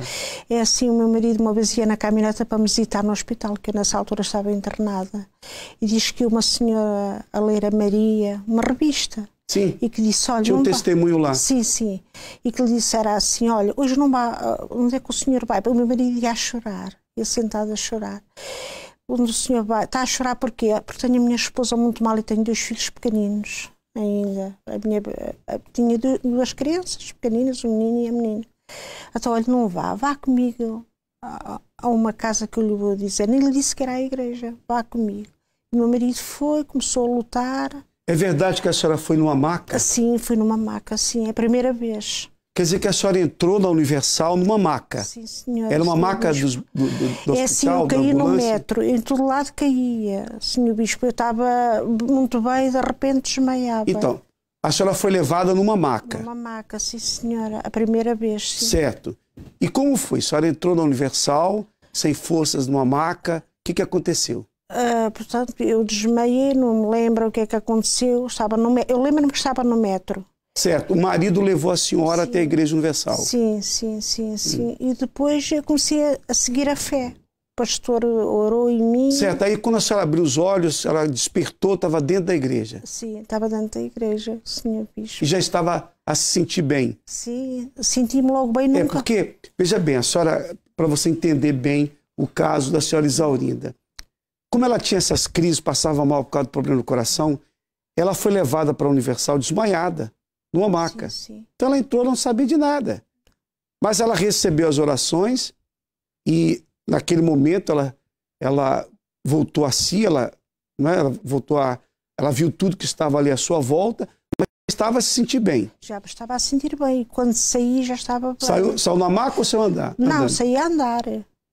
É assim, o meu marido uma vez ia na caminhoneta para me visitar no hospital, que eu nessa altura estava internada, e diz que uma senhora, a ler a Maria, uma revista, sim. E que disse, olha... Tinha um testemunho lá. Sim, sim. E que lhe disse, era assim, olha, hoje não vai, onde é que o senhor vai? O meu marido ia a chorar, ia sentado a chorar. Onde o senhor vai? Está a chorar porquê? Porque tenho a minha esposa muito mal e tenho 2 filhos pequeninos ainda. Tinha 2 crianças pequeninas, o menino e a menina. Então, olha, não vá comigo a uma casa que eu lhe vou dizer. Nem lhe disse que era a igreja, vá comigo. O meu marido foi, começou a lutar. É verdade que a senhora foi numa maca? Sim, fui numa maca, sim, é a primeira vez. Quer dizer que a senhora entrou na Universal numa maca? Sim, senhora. Era uma maca do hospital, é assim, eu caí da no ambulância? metro, em todo lado caía, senhor bispo, eu estava muito bem e de repente desmaiava. Então, a senhora foi levada numa maca? Numa maca, sim senhora, a primeira vez, sim. Certo. E como foi? A senhora entrou na Universal, sem forças, numa maca, o que aconteceu? Portanto, eu desmaiei, não me lembro o que é que aconteceu, eu lembro-me que estava no metro. Certo, o marido levou a senhora sim. até a Igreja Universal. Sim. E depois eu comecei a seguir a fé. O pastor orou em mim. Certo, aí quando a senhora abriu os olhos, ela despertou, estava dentro da igreja. Sim, estava dentro da igreja, senhor bispo. E já estava a se sentir bem. Sim, senti-me logo bem nunca. É porque, veja bem, a senhora, para você entender bem o caso da senhora Isaurinda, como ela tinha essas crises, passava mal por causa do problema do coração, ela foi levada para a Universal desmaiada. Numa maca. Sim. Então ela entrou, não sabia de nada. Mas ela recebeu as orações e naquele momento ela voltou a si, ela viu tudo que estava ali à sua volta, mas estava a se sentir bem. Já estava a sentir bem. Quando saí já estava bem. Saiu na maca ou saiu a andar? Não, andando? saí a andar.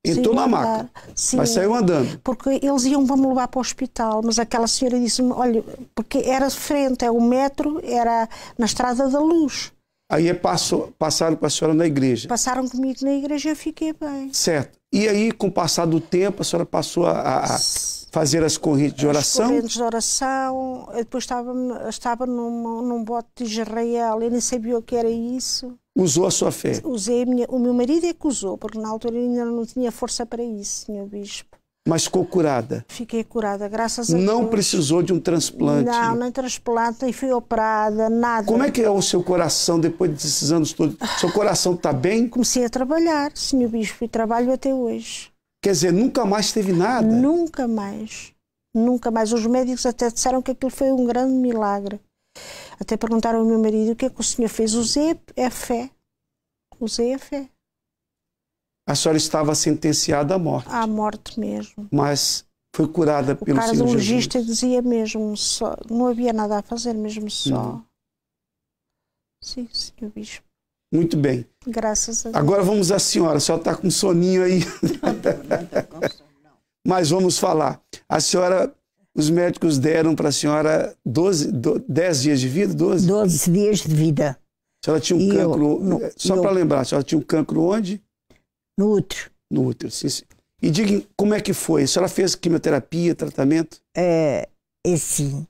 Entrou na maca, mas saiu andando. Porque eles iam para me levar para o hospital, mas aquela senhora disse-me, olha, porque era de frente, o metro era na Estrada da Luz. Aí passaram com a senhora na igreja. Passaram comigo na igreja e eu fiquei bem. Certo. E aí, com o passar do tempo, a senhora passou a fazer as correntes de oração? As correntes de oração. Eu depois estava num bote de Israel, eu nem sabia o que era isso. Usou a sua fé? Usei o meu marido é que usou, porque na altura eu ainda não tinha força para isso, senhor bispo. Mas ficou curada? Fiquei curada, graças a Deus. Não precisou de um transplante? Não, nem transplante, nem fui operada, nada. Como é que é o seu coração depois desses anos todos? Seu coração está bem? Comecei a trabalhar, senhor bispo, e trabalho até hoje. Quer dizer, nunca mais teve nada? Nunca mais. Nunca mais. Os médicos até disseram que aquilo foi um grande milagre. Até perguntaram ao meu marido, o que é que o senhor fez? Usei a fé. Usei a fé. A senhora estava sentenciada à morte. À morte mesmo. Mas foi curada pelo Senhor Jesus. O cardiologista dizia mesmo, só, não havia nada a fazer, mesmo só. Sim, senhor bispo. Muito bem. Graças a Deus. Agora vamos à senhora. A senhora está com soninho aí. Mas vamos falar. A senhora, os médicos deram para a senhora 10 dias de vida? 12? 12 dias de vida. A senhora tinha um cancro. Só para lembrar, a senhora tinha um cancro onde? No útero. No útero, sim, sim. E diga como é que foi? A senhora fez quimioterapia, tratamento? É sim.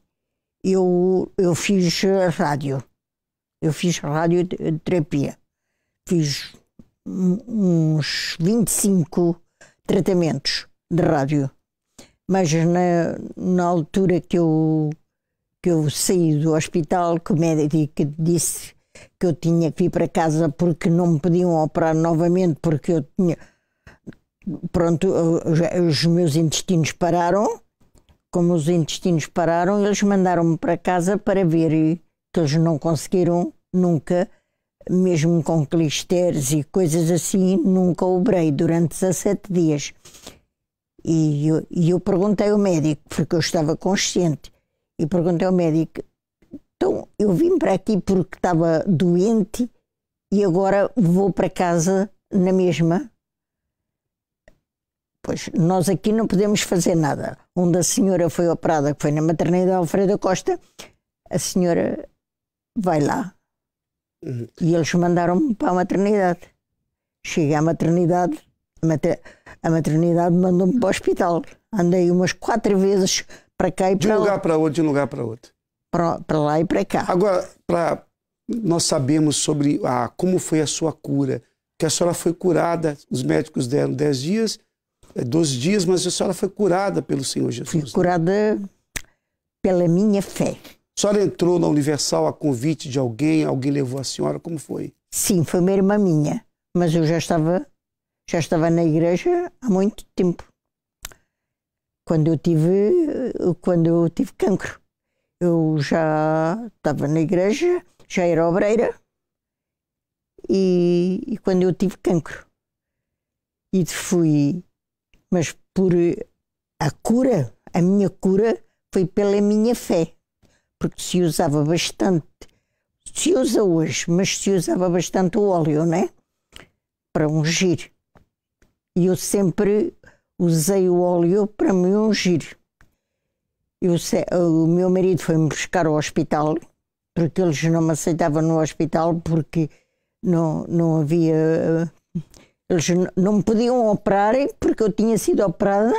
Eu fiz rádio. Eu fiz radioterapia. Fiz uns 25 tratamentos de rádio. Mas na altura que eu saí do hospital, que o médico disse que eu tinha que ir para casa porque não me podiam operar novamente, porque eu tinha... Pronto, os meus intestinos pararam. Como os intestinos pararam, eles mandaram-me para casa para ver que eles não conseguiram nunca, mesmo com clisteres e coisas assim, nunca operei durante 17 dias. E eu perguntei ao médico, porque eu estava consciente, e perguntei ao médico, então eu vim para aqui porque estava doente e agora vou para casa na mesma? Pois, nós aqui não podemos fazer nada. Onde a senhora foi operada, que foi na maternidade Alfredo Costa, a senhora vai lá. E eles mandaram-me para a maternidade. Cheguei à maternidade, a maternidade mandou-me para o hospital. Andei umas 4 vezes para cá e para lá. De um lugar para outro, de um lugar para outro. Para lá e para cá. Agora, nós sabemos sobre como foi a sua cura. Que a senhora foi curada, os médicos deram 10 dias, 12 dias, mas a senhora foi curada pelo Senhor Jesus. Fui curada pela minha fé. A senhora entrou na Universal a convite de alguém levou a senhora, como foi? Sim, foi uma irmã minha, mas eu já estava na igreja há muito tempo. Quando eu tive cancro, eu já estava na igreja, já era obreira, e quando eu tive cancro, e fui, mas por a minha cura foi pela minha fé. Porque se usava bastante, se usa hoje, mas se usava bastante o óleo, né? Para ungir. E eu sempre usei o óleo para me ungir. O meu marido foi-me buscar ao hospital, porque eles não me aceitavam no hospital, porque não havia... Eles não me podiam operar, porque eu tinha sido operada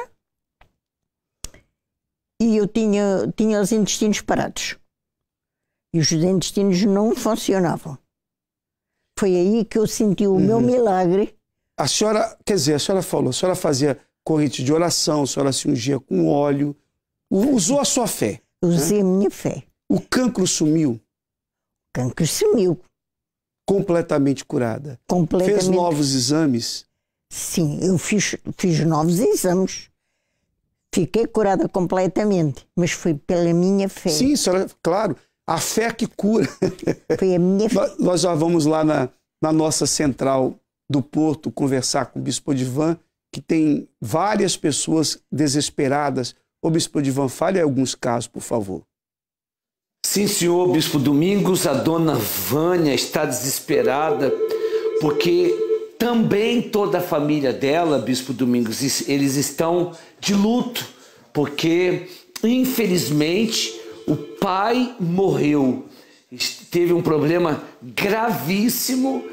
e eu tinha os intestinos parados. E os intestinos não funcionavam. Foi aí que eu senti o meu milagre. A senhora, quer dizer, a senhora falou, a senhora fazia corrente de oração, a senhora se ungia com óleo, usou a sua fé. Usei a minha fé. O cancro sumiu? O cancro sumiu. Completamente curada? Completamente. Fez novos exames? Sim, eu fiz novos exames. Fiquei curada completamente, mas foi pela minha fé. Sim, senhora, claro. A fé que cura. Foi a minha fé. Nós já vamos lá na nossa central do Porto conversar com o Bispo Odivan, que tem várias pessoas desesperadas. Ô Bispo Odivan, fale alguns casos, por favor. Sim, senhor Bispo Domingos, a dona Vânia está desesperada porque também toda a família dela, Bispo Domingos, eles estão de luto, porque infelizmente o pai morreu, teve um problema gravíssimo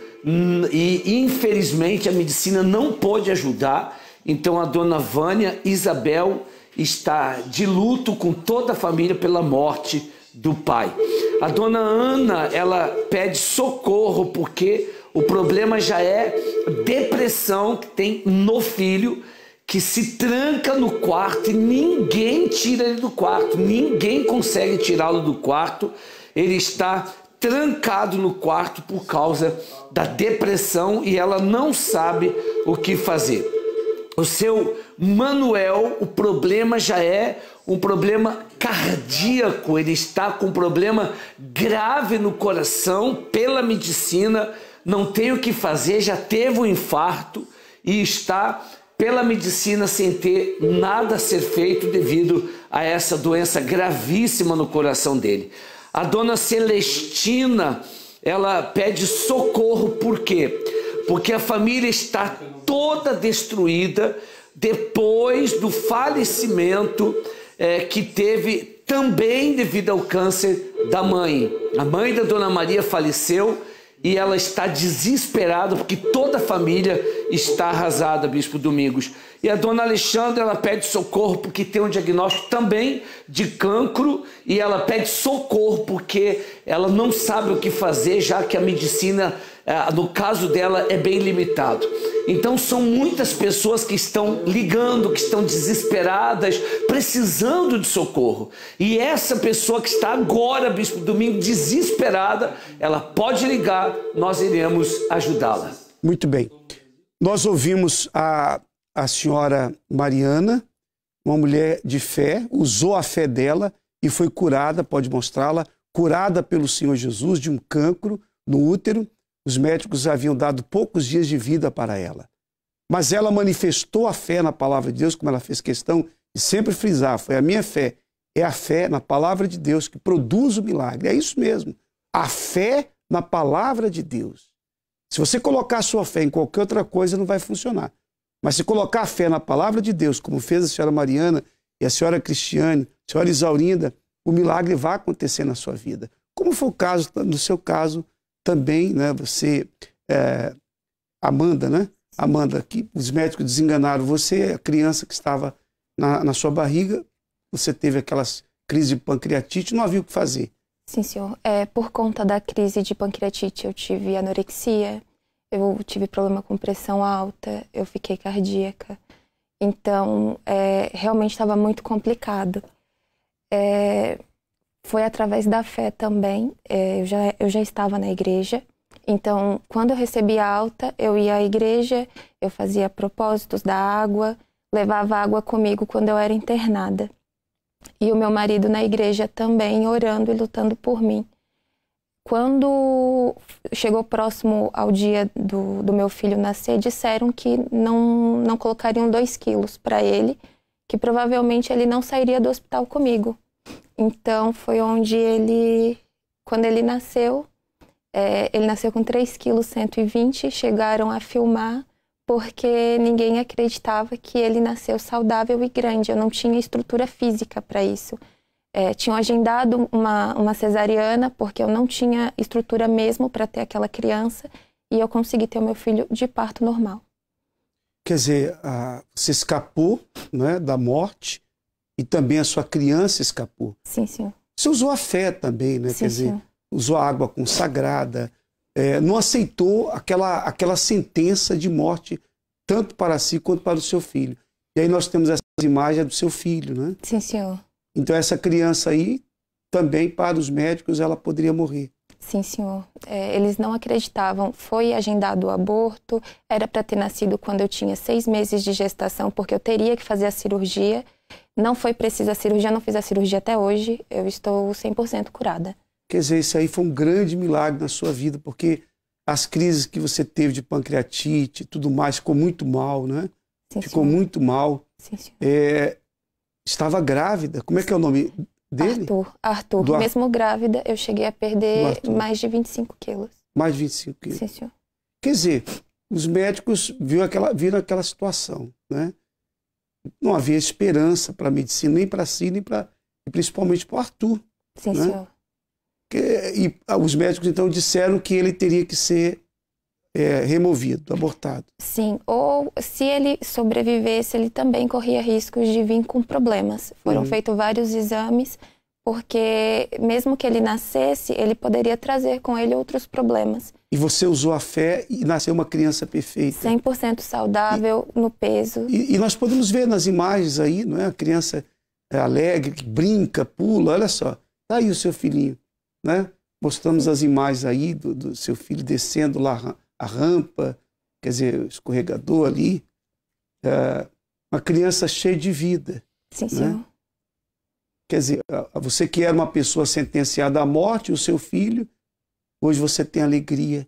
e infelizmente a medicina não pôde ajudar. Então a dona Vânia Isabel está de luto com toda a família pela morte do pai. A dona Ana, ela pede socorro porque o problema já é depressão que tem no filho, que se tranca no quarto e ninguém tira ele do quarto, ninguém consegue tirá-lo do quarto. Ele está trancado no quarto por causa da depressão e ela não sabe o que fazer. O seu Manuel, o problema já é um problema cardíaco, ele está com um problema grave no coração pela medicina, não tem o que fazer, já teve um infarto e está pela medicina sem ter nada a ser feito devido a essa doença gravíssima no coração dele. A dona Celestina, ela pede socorro, por quê? Porque a família está toda destruída depois do falecimento que teve também devido ao câncer da mãe. A mãe da dona Maria faleceu e ela está desesperada porque toda a família está arrasada, Bispo Domingos. E a dona Alexandra, ela pede socorro porque tem um diagnóstico também de cancro e ela pede socorro porque ela não sabe o que fazer, já que a medicina, no caso dela, é bem limitado. Então são muitas pessoas que estão ligando, que estão desesperadas, precisando de socorro. E essa pessoa que está agora, Bispo Domingos, desesperada, ela pode ligar, nós iremos ajudá-la. Muito bem. Nós ouvimos a senhora Mariana, uma mulher de fé, usou a fé dela e foi curada, pode mostrá-la, curada pelo Senhor Jesus de um cancro no útero. Os médicos haviam dado poucos dias de vida para ela. Mas ela manifestou a fé na palavra de Deus, como ela fez questão de sempre frisar, foi a minha fé. É a fé na palavra de Deus que produz o milagre. É isso mesmo. A fé na palavra de Deus. Se você colocar a sua fé em qualquer outra coisa, não vai funcionar. Mas se colocar a fé na palavra de Deus, como fez a senhora Mariana e a senhora Cristiane, a senhora Isaurinda, o milagre vai acontecer na sua vida. Como foi o caso, no seu caso também, né? Você, Amanda, né? Amanda, que os médicos desenganaram você, a criança que estava na sua barriga, você teve aquelas crises de pancreatite, não havia o que fazer. Sim, senhor. Por conta da crise de pancreatite, eu tive anorexia, eu tive problema com pressão alta, eu fiquei cardíaca. Então, realmente estava muito complicado. Foi através da fé também. Eu já estava na igreja. Então, quando eu recebi a alta, eu ia à igreja, eu fazia propósitos da água, levava água comigo quando eu era internada. E o meu marido na igreja também, orando e lutando por mim. Quando chegou próximo ao dia do meu filho nascer, disseram que não colocariam 2 quilos para ele, que provavelmente ele não sairia do hospital comigo. Então foi onde quando ele nasceu com 3 quilos 120, chegaram a filmar porque ninguém acreditava que ele nasceu saudável e grande. Eu não tinha estrutura física para isso. Tinham agendado uma cesariana porque eu não tinha estrutura mesmo para ter aquela criança e eu consegui ter o meu filho de parto normal. Quer dizer, você escapou, né, da morte e também a sua criança escapou. Sim, senhor. Você usou a fé também, né? Sim, quer dizer, senhor. Usou a água consagrada, não aceitou aquela sentença de morte tanto para si quanto para o seu filho. E aí nós temos essas imagens do seu filho, né? Sim, senhor. Então essa criança aí, também para os médicos, ela poderia morrer. Sim, senhor. Eles não acreditavam. Foi agendado o aborto, era para ter nascido quando eu tinha 6 meses de gestação, porque eu teria que fazer a cirurgia. Não foi precisa a cirurgia, não fiz a cirurgia até hoje. Eu estou 100% curada. Quer dizer, isso aí foi um grande milagre na sua vida, porque as crises que você teve de pancreatite e tudo mais, ficou muito mal, né? Sim, ficou senhor. muito mal. Sim, senhor. Estava grávida. Como é que é o nome dele? Arthur. Mesmo grávida, eu cheguei a perder mais de 25 quilos. Mais de 25 quilos. Sim, senhor. Quer dizer, os médicos viram aquela situação, né? Não havia esperança para a medicina, nem para si, nem principalmente para o Arthur. Sim, né? senhor. E os médicos, então, disseram que ele teria que ser removido, abortado. Sim, ou se ele sobrevivesse, ele também corria riscos de vir com problemas. Foram feitos vários exames, porque mesmo que ele nascesse, ele poderia trazer com ele outros problemas. E você usou a fé e nasceu uma criança perfeita. 100% saudável, no peso. E nós podemos ver nas imagens aí, não é? A criança alegre, que brinca, pula, olha só. Tá aí o seu filhinho, né? Mostramos as imagens aí do seu filho descendo lá a rampa, quer dizer, o escorregador ali. Uma criança cheia de vida. Sim, né? senhor. Quer dizer, você que era uma pessoa sentenciada à morte, o seu filho, hoje você tem a alegria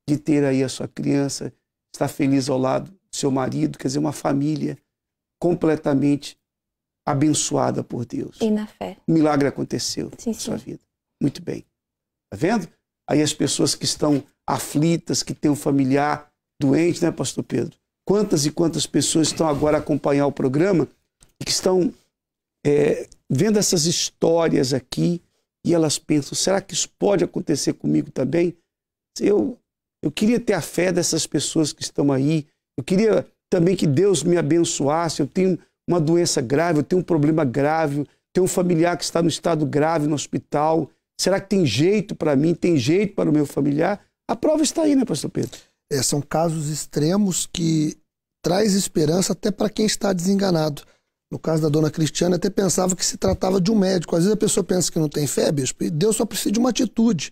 de ter aí a sua criança, estar feliz ao lado do seu marido, quer dizer, uma família completamente abençoada por Deus. E na fé. Um milagre aconteceu Sim, na sua sim. vida. Muito bem. Tá vendo? Aí as pessoas que estão aflitas, que têm um familiar doente, né, pastor Pedro? Quantas e quantas pessoas estão agora a acompanhar o programa e que estão vendo essas histórias aqui e elas pensam, será que isso pode acontecer comigo também? Eu queria ter a fé dessas pessoas que estão aí. Eu queria também que Deus me abençoasse. Eu tenho uma doença grave, eu tenho um problema grave, tenho um familiar que está no estado grave no hospital. Será que tem jeito para mim? Tem jeito para o meu familiar? A prova está aí, né, pastor Pedro? São casos extremos que traz esperança até para quem está desenganado. No caso da dona Cristiana, até pensava que se tratava de um médico. Às vezes a pessoa pensa que não tem fé, bispo, e Deus só precisa de uma atitude.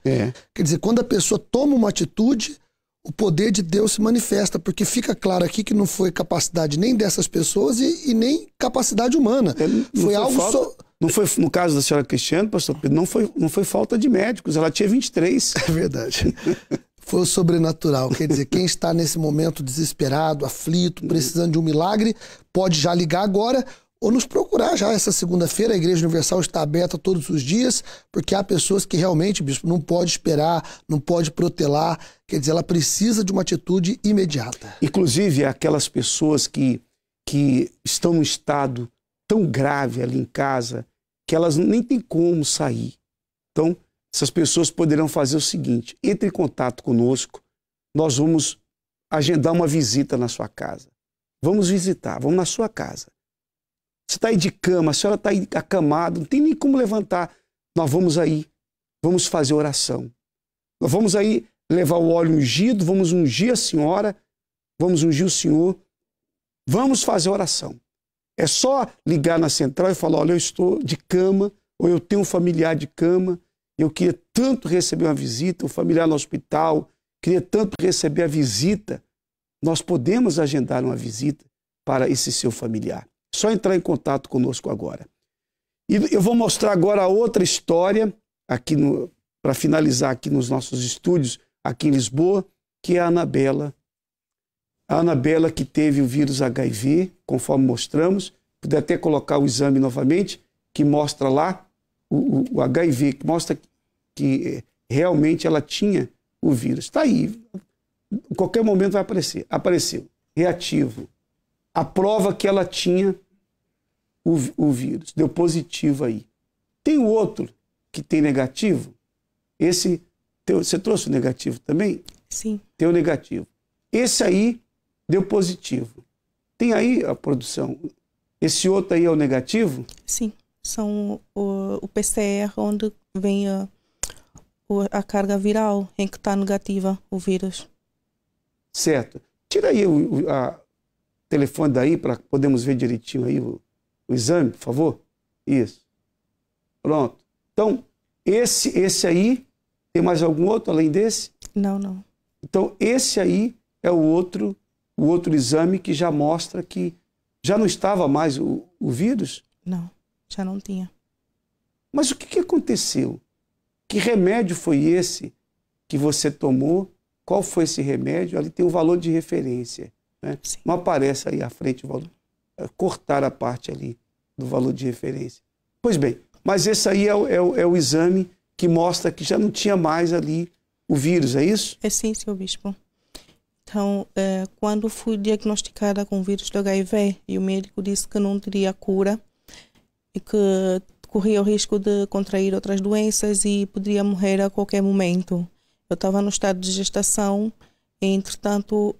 Quer dizer, quando a pessoa toma uma atitude, o poder de Deus se manifesta, porque fica claro aqui que não foi capacidade nem dessas pessoas e nem capacidade humana. Foi algo Não foi, no caso da senhora Cristiana, pastor Pedro, não foi falta de médicos, ela tinha 23. É verdade. Foi o sobrenatural. Quer dizer, quem está nesse momento desesperado, aflito, precisando de um milagre, pode já ligar agora ou nos procurar já essa segunda-feira. A Igreja Universal está aberta todos os dias, porque há pessoas que realmente, bispo, não pode esperar, não pode protelar. Quer dizer, ela precisa de uma atitude imediata. Inclusive, aquelas pessoas que estão num estado tão grave ali em casa que elas nem têm como sair. Então, essas pessoas poderão fazer o seguinte: entre em contato conosco, nós vamos agendar uma visita na sua casa. Vamos visitar, vamos na sua casa. Você está aí de cama, a senhora está aí acamada, não tem nem como levantar. Nós vamos aí, vamos fazer oração. Nós vamos aí levar o óleo ungido, vamos ungir a senhora, vamos ungir o senhor, vamos fazer oração. É só ligar na central e falar, olha, eu estou de cama, ou eu tenho um familiar de cama, eu queria tanto receber uma visita, um familiar no hospital, queria tanto receber a visita. Nós podemos agendar uma visita para esse seu familiar. Só entrar em contato conosco agora. E eu vou mostrar agora outra história, para finalizar aqui nos nossos estúdios, aqui em Lisboa, que é a Anabela. A Anabela que teve o vírus HIV, conforme mostramos, puder até colocar o exame novamente, que mostra lá o HIV, que mostra que realmente ela tinha o vírus. Está aí, em qualquer momento vai aparecer. Apareceu, reativo. A prova que ela tinha o vírus, deu positivo aí. Tem o outro que tem negativo, esse, você trouxe o negativo também? Sim. Tem o negativo. Esse aí deu positivo. Tem aí a produção. Esse outro aí é o negativo? Sim, são o PCR, onde vem a carga viral, em que está negativa o vírus. Certo. Tira aí o telefone daí para podermos ver direitinho aí o exame, por favor. Isso. Pronto. Então, esse aí, tem mais algum outro além desse? Não, não. Então, esse aí é o outro exame que já mostra que já não estava mais o vírus? Não, já não tinha. Mas o que aconteceu? Que remédio foi esse que você tomou? Qual foi esse remédio? Ali tem o valor de referência. Né? Não aparece aí à frente o valor. Cortar a parte ali do valor de referência. Pois bem, mas esse aí é o exame que mostra que já não tinha mais ali o vírus, é isso? É sim, senhor bispo. Então, quando fui diagnosticada com o vírus do HIV, e o médico disse que não teria cura e que corria o risco de contrair outras doenças e poderia morrer a qualquer momento. Eu estava no estado de gestação e, entretanto,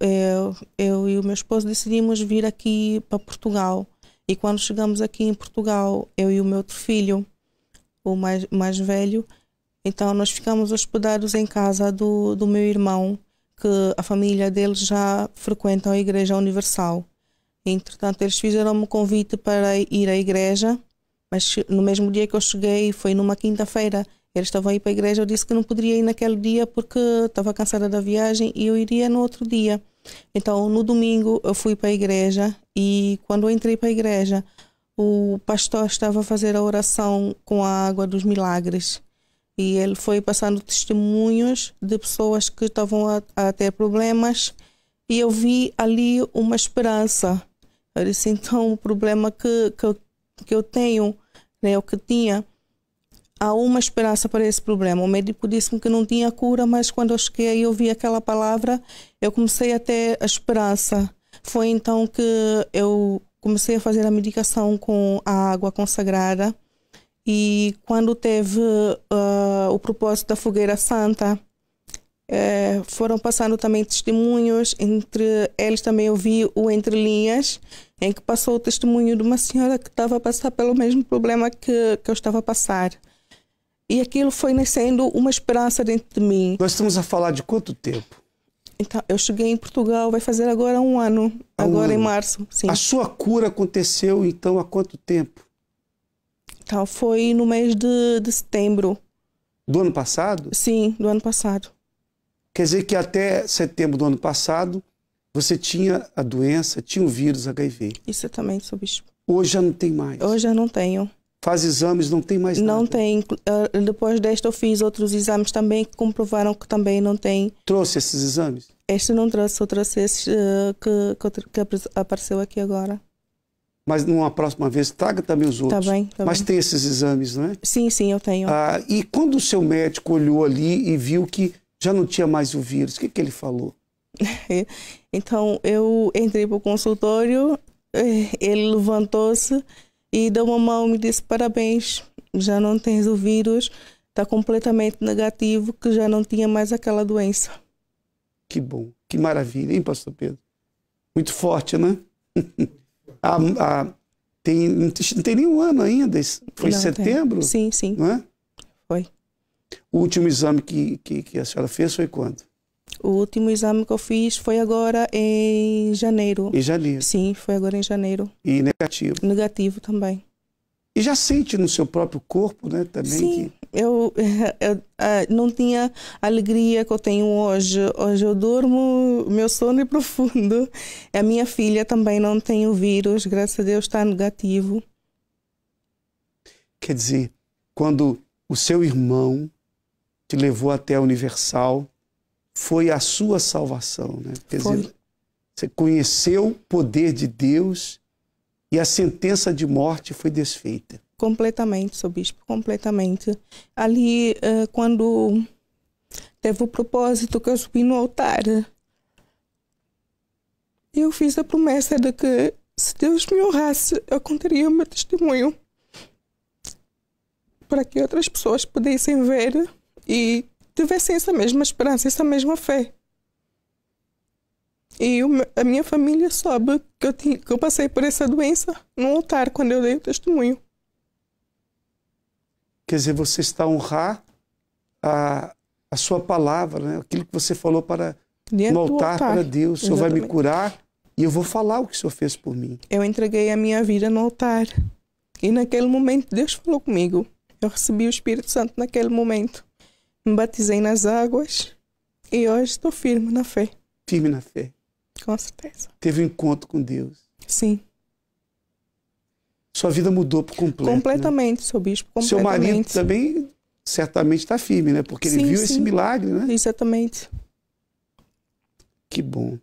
eu e o meu esposo decidimos vir aqui para Portugal. E quando chegamos aqui em Portugal, eu e o meu outro filho, o mais velho, então nós ficamos hospedados em casa do meu irmão, que a família deles já frequenta a Igreja Universal. Entretanto, eles fizeram-me um convite para ir à igreja, mas no mesmo dia que eu cheguei, foi numa quinta-feira, eles estavam a ir para a igreja, eu disse que não poderia ir naquele dia porque estava cansada da viagem e eu iria no outro dia. Então, no domingo, eu fui para a igreja e quando eu entrei para a igreja, o pastor estava a fazer a oração com a água dos milagres. E ele foi passando testemunhos de pessoas que estavam a ter problemas e eu vi ali uma esperança. Eu disse, então, o problema que eu tenho, né, o que tinha, há uma esperança para esse problema. O médico disse-me que não tinha cura, mas quando eu cheguei e ouvi aquela palavra, eu comecei a ter a esperança. Foi então que eu comecei a fazer a medicação com a água consagrada. E quando teve o propósito da Fogueira Santa, foram passando também testemunhos. Entre eles também eu vi o Entre Linhas, em que passou o testemunho de uma senhora que estava a passar pelo mesmo problema que eu estava a passar. E aquilo foi nascendo uma esperança dentro de mim. Nós estamos a falar de quanto tempo? Então, eu cheguei em Portugal, vai fazer agora um ano, agora em março. Sim. A sua cura aconteceu, então, há quanto tempo? Então, foi no mês de setembro. Do ano passado? Sim, do ano passado. Quer dizer que até setembro do ano passado, você tinha a doença, tinha o vírus HIV. Exatamente, seu bispo. Hoje já não tem mais? Hoje já não tenho. Faz exames, não tem mais nada? Não tem. Depois deste eu fiz outros exames também que comprovaram que também não tem. Trouxe esses exames? Este não trouxe, eu trouxe esses que apareceu aqui agora. Mas numa próxima vez, traga também os outros. Tá bem. Mas tem esses exames, não é? Sim, sim, eu tenho. E quando o seu médico olhou ali e viu que já não tinha mais o vírus, o que ele falou? Então, eu entrei para o consultório, ele levantou-se e deu uma mão e me disse, parabéns, já não tens o vírus, está completamente negativo, que já não tinha mais aquela doença. Que bom, que maravilha, hein, pastor Pedro? Muito forte, né? Não tem nenhum ano ainda, foi em setembro? Sim, sim. Não é? Foi. O último exame que a senhora fez foi quando? O último exame que eu fiz foi agora em janeiro. Em janeiro? Sim, foi agora em janeiro. E negativo? Negativo também. E já sente no seu próprio corpo, né? Também. Sim, eu não tinha a alegria que eu tenho hoje. Hoje eu durmo, meu sono é profundo. A minha filha também não tem o vírus, graças a Deus está negativo. Quer dizer, quando o seu irmão te levou até a Universal, foi a sua salvação, né? Quer dizer, você conheceu o poder de Deus e a sentença de morte foi desfeita. Completamente, seu bispo, completamente. Ali, quando teve o propósito que eu subi no altar, eu fiz a promessa de que, se Deus me honrasse, eu contaria o meu testemunho para que outras pessoas pudessem ver e tivessem essa mesma esperança, essa mesma fé. E a minha família sabe que eu passei por essa doença no altar, quando eu dei o testemunho. Quer dizer, você está a honrar a sua palavra, né? Aquilo que você falou no altar para Deus. O Senhor vai me curar e eu vou falar o que o Senhor fez por mim. Eu entreguei a minha vida no altar. E naquele momento Deus falou comigo. Eu recebi o Espírito Santo naquele momento. Me batizei nas águas e hoje estou firme na fé. Firme na fé. Com certeza. Teve um encontro com Deus. Sim. Sua vida mudou por completo. Completamente, né? Seu bispo, completamente. Seu marido também certamente está firme, né? Porque ele viu esse milagre, né? Exatamente. Que bom.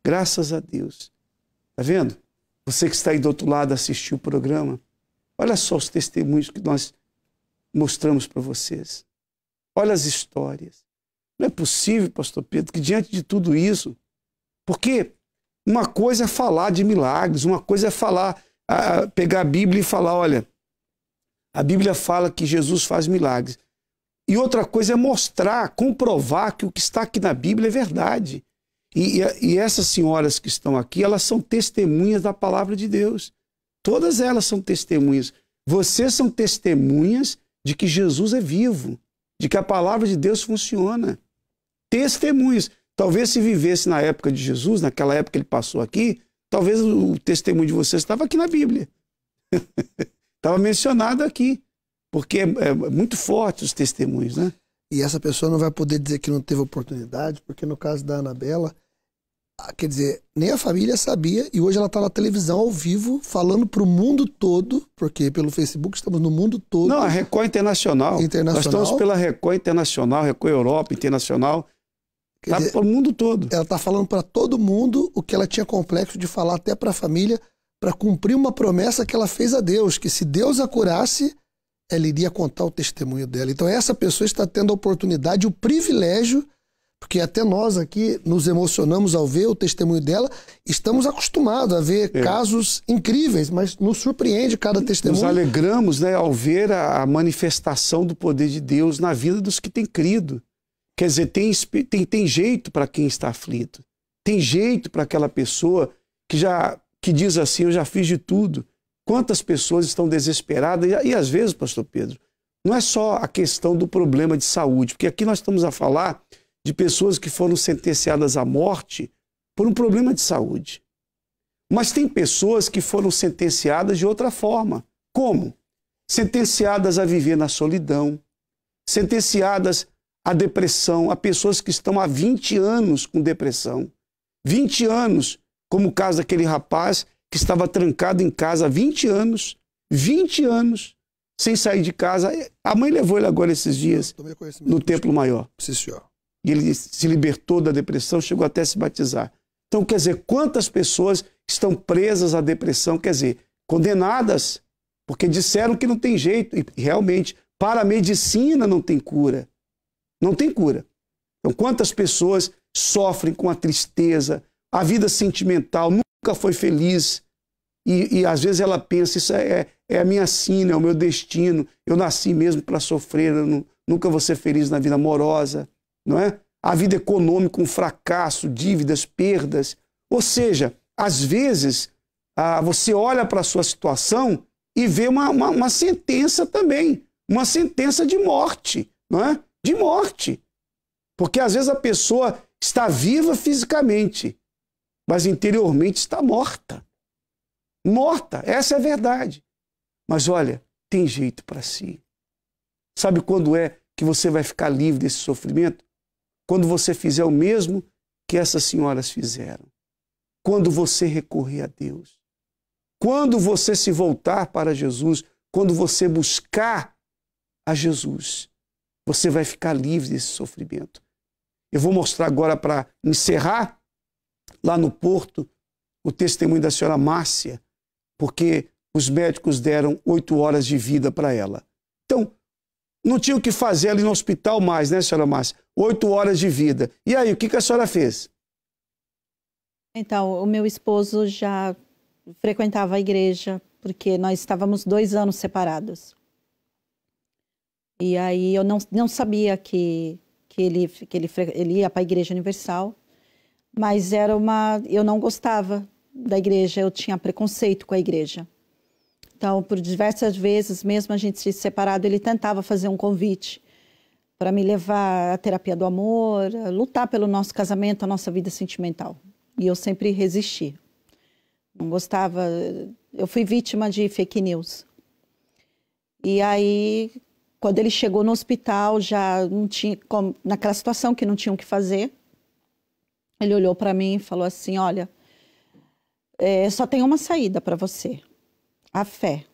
Graças a Deus. Tá vendo? Você que está aí do outro lado assistiu o programa, olha só os testemunhos que nós mostramos para vocês. Olha as histórias. Não é possível, pastor Pedro, que diante de tudo isso, Porque uma coisa é falar de milagres, uma coisa é falar, pegar a Bíblia e falar, olha, a Bíblia fala que Jesus faz milagres. E outra coisa é mostrar, comprovar que o que está aqui na Bíblia é verdade. E essas senhoras que estão aqui, elas são testemunhas da palavra de Deus. Todas elas são testemunhas. Vocês são testemunhas de que Jesus é vivo, de que a palavra de Deus funciona. Testemunhas. Talvez se vivesse na época de Jesus, naquela época que ele passou aqui, talvez o testemunho de vocês estava aqui na Bíblia. Estava mencionado aqui. Porque é muito forte os testemunhos, né? E essa pessoa não vai poder dizer que não teve oportunidade, porque no caso da Anabela, quer dizer, nem a família sabia, e hoje ela está na televisão ao vivo, falando para o mundo todo, porque pelo Facebook estamos no mundo todo. Não, a Record Internacional. Nós estamos pela Record Internacional, Record Europa Internacional. Está para o mundo todo. Ela está falando para todo mundo o que ela tinha complexo de falar até para a família, para cumprir uma promessa que ela fez a Deus, que se Deus a curasse, ela iria contar o testemunho dela. Então essa pessoa está tendo a oportunidade, o privilégio, porque até nós aqui nos emocionamos ao ver o testemunho dela, estamos acostumados a ver casos incríveis, mas nos surpreende cada testemunho. Nos alegramos, né, ao ver a manifestação do poder de Deus na vida dos que têm crido. Quer dizer, tem jeito para quem está aflito. Tem jeito para aquela pessoa que diz assim, eu já fiz de tudo. Quantas pessoas estão desesperadas? E às vezes, pastor Pedro, não é só a questão do problema de saúde, porque aqui nós estamos a falar de pessoas que foram sentenciadas à morte por um problema de saúde. Mas tem pessoas que foram sentenciadas de outra forma. Como? Sentenciadas a viver na solidão, sentenciadas à depressão, a pessoas que estão há 20 anos com depressão. 20 anos, como o caso daquele rapaz que estava trancado em casa há 20 anos, sem sair de casa. A mãe levou ele agora esses dias no Templo Maior. Sim, senhor. E ele se libertou da depressão, chegou até a se batizar. Então, quer dizer, quantas pessoas estão presas à depressão, quer dizer, condenadas, porque disseram que não tem jeito. E realmente, para a medicina não tem cura. Não tem cura. Então, quantas pessoas sofrem com a tristeza, a vida sentimental, nunca foi feliz. E às vezes ela pensa, isso é a minha sina, é o meu destino. Eu nasci mesmo para sofrer, eu nunca vou ser feliz na vida amorosa, não é? A vida econômica, um fracasso, dívidas, perdas. Ou seja, às vezes você olha para a sua situação e vê uma sentença também, uma sentença de morte, não é? De morte. Porque às vezes a pessoa está viva fisicamente, mas interiormente está morta. Morta, essa é a verdade. Mas olha, tem jeito para si. Sabe quando é que você vai ficar livre desse sofrimento? Quando você fizer o mesmo que essas senhoras fizeram. Quando você recorrer a Deus. Quando você se voltar para Jesus. Quando você buscar a Jesus. Você vai ficar livre desse sofrimento. Eu vou mostrar agora, para encerrar, lá no Porto, o testemunho da senhora Márcia, porque os médicos deram 8 horas de vida para ela. Então, não tinha o que fazer ali no hospital mais, né, senhora Márcia? 8 horas de vida. E aí, o que a senhora fez? Então, o meu esposo já frequentava a igreja, porque nós estávamos 2 anos separados. E aí eu não sabia que ele ia para a Igreja Universal, mas eu não gostava da igreja, eu tinha preconceito com a igreja. Então, por diversas vezes, mesmo a gente se separado, ele tentava fazer um convite para me levar à terapia do amor, a lutar pelo nosso casamento, a nossa vida sentimental. E eu sempre resisti. Não gostava, eu fui vítima de fake news. E aí, quando ele chegou no hospital, já não tinha, naquela situação que não tinha o que fazer, ele olhou para mim e falou assim, olha, só tem uma saída para você, a fé.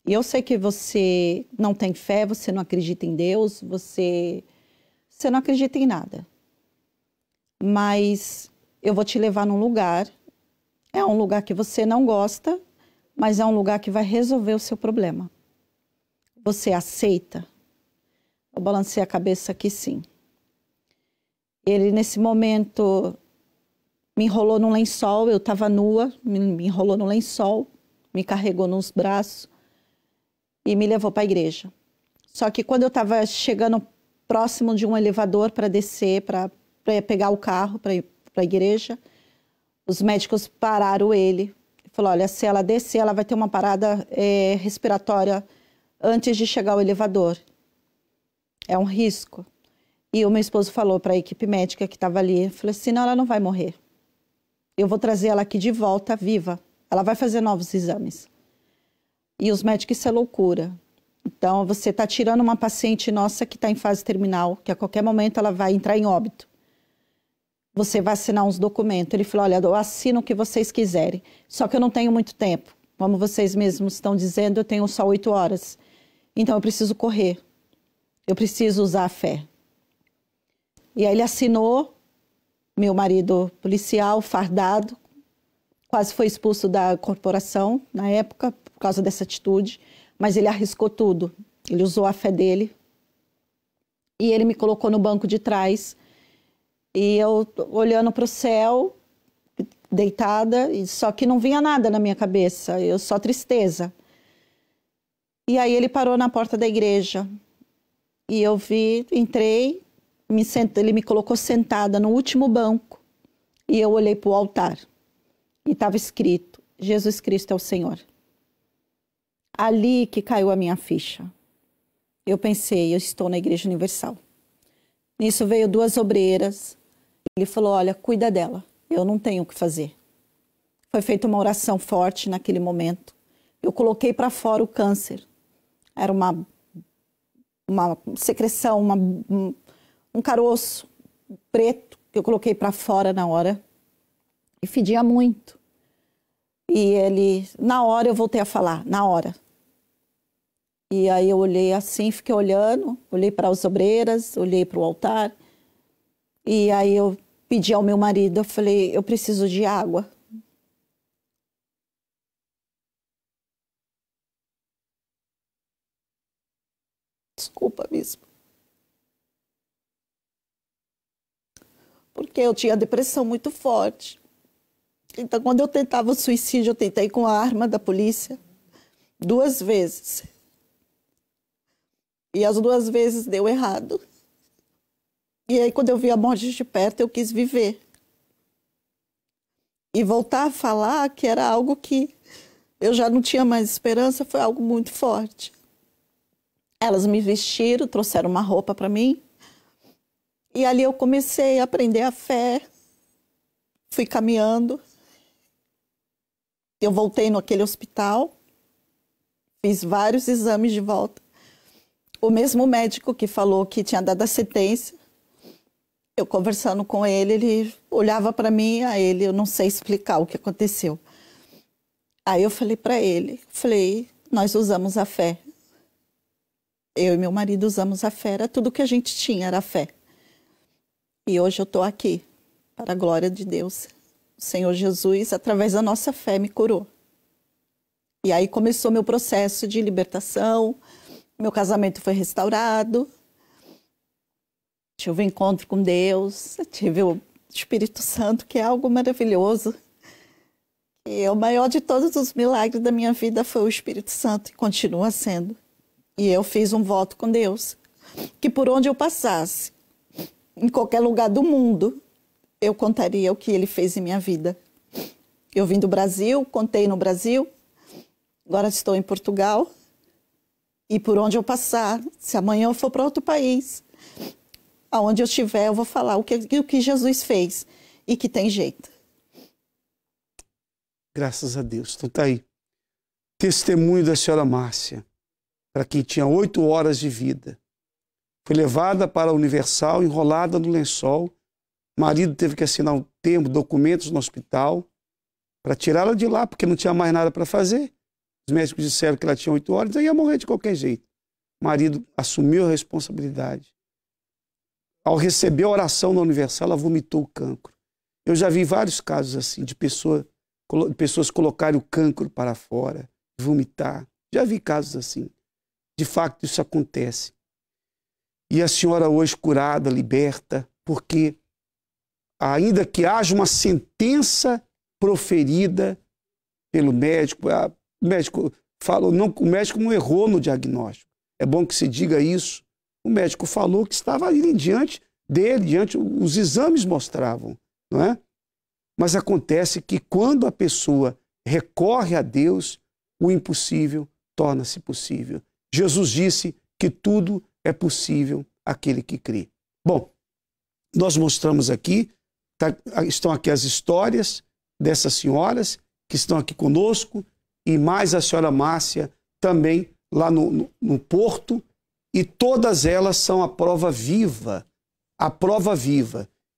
E eu sei que você não tem fé, você não acredita em Deus, você não acredita em nada. Mas eu vou te levar num lugar, é um lugar que você não gosta, mas é um lugar que vai resolver o seu problema. Você aceita? Eu balancei a cabeça que sim. Ele, nesse momento, me enrolou num lençol, eu estava nua, me enrolou no lençol, me carregou nos braços e me levou para a igreja. Só que quando eu estava chegando próximo de um elevador para descer, para pegar o carro para ir para a igreja, os médicos pararam ele. Falou, olha, se ela descer, ela vai ter uma parada respiratória antes de chegar ao elevador. É um risco. E o meu esposo falou para a equipe médica que estava ali, falou assim, não, ela não vai morrer. Eu vou trazer ela aqui de volta, viva. Ela vai fazer novos exames. E os médicos, isso é loucura. Então, você está tirando uma paciente nossa que está em fase terminal, que a qualquer momento ela vai entrar em óbito. Você vai assinar uns documentos. Ele falou, olha, eu assino o que vocês quiserem. Só que eu não tenho muito tempo. Como vocês mesmos estão dizendo, eu tenho só 8 horas. Então, eu preciso correr. Eu preciso usar a fé. E aí ele assinou, meu marido policial, fardado, quase foi expulso da corporação na época, por causa dessa atitude, mas ele arriscou tudo. Ele usou a fé dele. E ele me colocou no banco de trás. E eu olhando para o céu, deitada, só que não vinha nada na minha cabeça, só tristeza. E aí ele parou na porta da igreja. E eu entrei, ele me colocou sentada no último banco. E eu olhei para o altar. E estava escrito, Jesus Cristo é o Senhor. Ali que caiu a minha ficha. Eu pensei, eu estou na Igreja Universal. Nisso veio 2 obreiras. Ele falou, olha, cuida dela, eu não tenho o que fazer. Foi feita uma oração forte naquele momento. Eu coloquei para fora o câncer. Era uma secreção, um caroço preto que eu coloquei para fora na hora. E fedia muito. E na hora eu voltei a falar, na hora. E aí eu olhei assim, fiquei olhando, olhei para as obreiras, olhei para o altar. E aí eu pedi ao meu marido, eu falei, eu preciso de água. Desculpa, bispo. Porque eu tinha depressão muito forte. Então, quando eu tentava o suicídio, eu tentei com a arma da polícia 2 vezes. E as 2 vezes deu errado. E aí, quando eu vi a morte de perto, eu quis viver. E voltar a falar que era algo que eu já não tinha mais esperança, foi algo muito forte. Elas me vestiram, trouxeram uma roupa para mim. E ali eu comecei a aprender a fé. Fui caminhando. Eu voltei naquele hospital. Fiz vários exames de volta. O mesmo médico que falou que tinha dado a sentença, eu conversando com ele, ele olhava para mim, eu não sei explicar o que aconteceu. Aí eu falei para ele, nós usamos a fé. Eu e meu marido usamos a fé, era tudo que a gente tinha, era a fé. E hoje eu estou aqui, para a glória de Deus. O Senhor Jesus, através da nossa fé, me curou. E aí começou meu processo de libertação, meu casamento foi restaurado, tive um encontro com Deus, tive o Espírito Santo, que é algo maravilhoso. E o maior de todos os milagres da minha vida foi o Espírito Santo, e continua sendo. E eu fiz um voto com Deus, que por onde eu passasse, em qualquer lugar do mundo, eu contaria o que Ele fez em minha vida. Eu vim do Brasil, contei no Brasil, agora estou em Portugal. E por onde eu passar, se amanhã eu for para outro país, aonde eu estiver, eu vou falar o que Jesus fez e que tem jeito. Graças a Deus. Então tá aí. Testemunho da senhora Márcia, para quem tinha 8 horas de vida. Foi levada para a Universal, enrolada no lençol. O marido teve que assinar um termo, documentos no hospital, para tirá-la de lá, porque não tinha mais nada para fazer. Os médicos disseram que ela tinha 8 horas, aí ia morrer de qualquer jeito. O marido assumiu a responsabilidade. Ao receber a oração na Universal, ela vomitou o cancro. Eu já vi vários casos assim, de pessoas colocarem o cancro para fora, vomitar. Já vi casos assim. De fato, isso acontece. E a senhora hoje curada, liberta, porque ainda que haja uma sentença proferida pelo médico, o médico falou, não, o médico não errou no diagnóstico. É bom que se diga isso. O médico falou que estava ali diante dele, os exames mostravam, não é? Mas acontece que quando a pessoa recorre a Deus, o impossível torna-se possível. Jesus disse que tudo é possível àquele que crê. Bom, nós mostramos aqui, estão aqui as histórias dessas senhoras que estão aqui conosco e mais a senhora Márcia também lá no Porto, e todas elas são a prova viva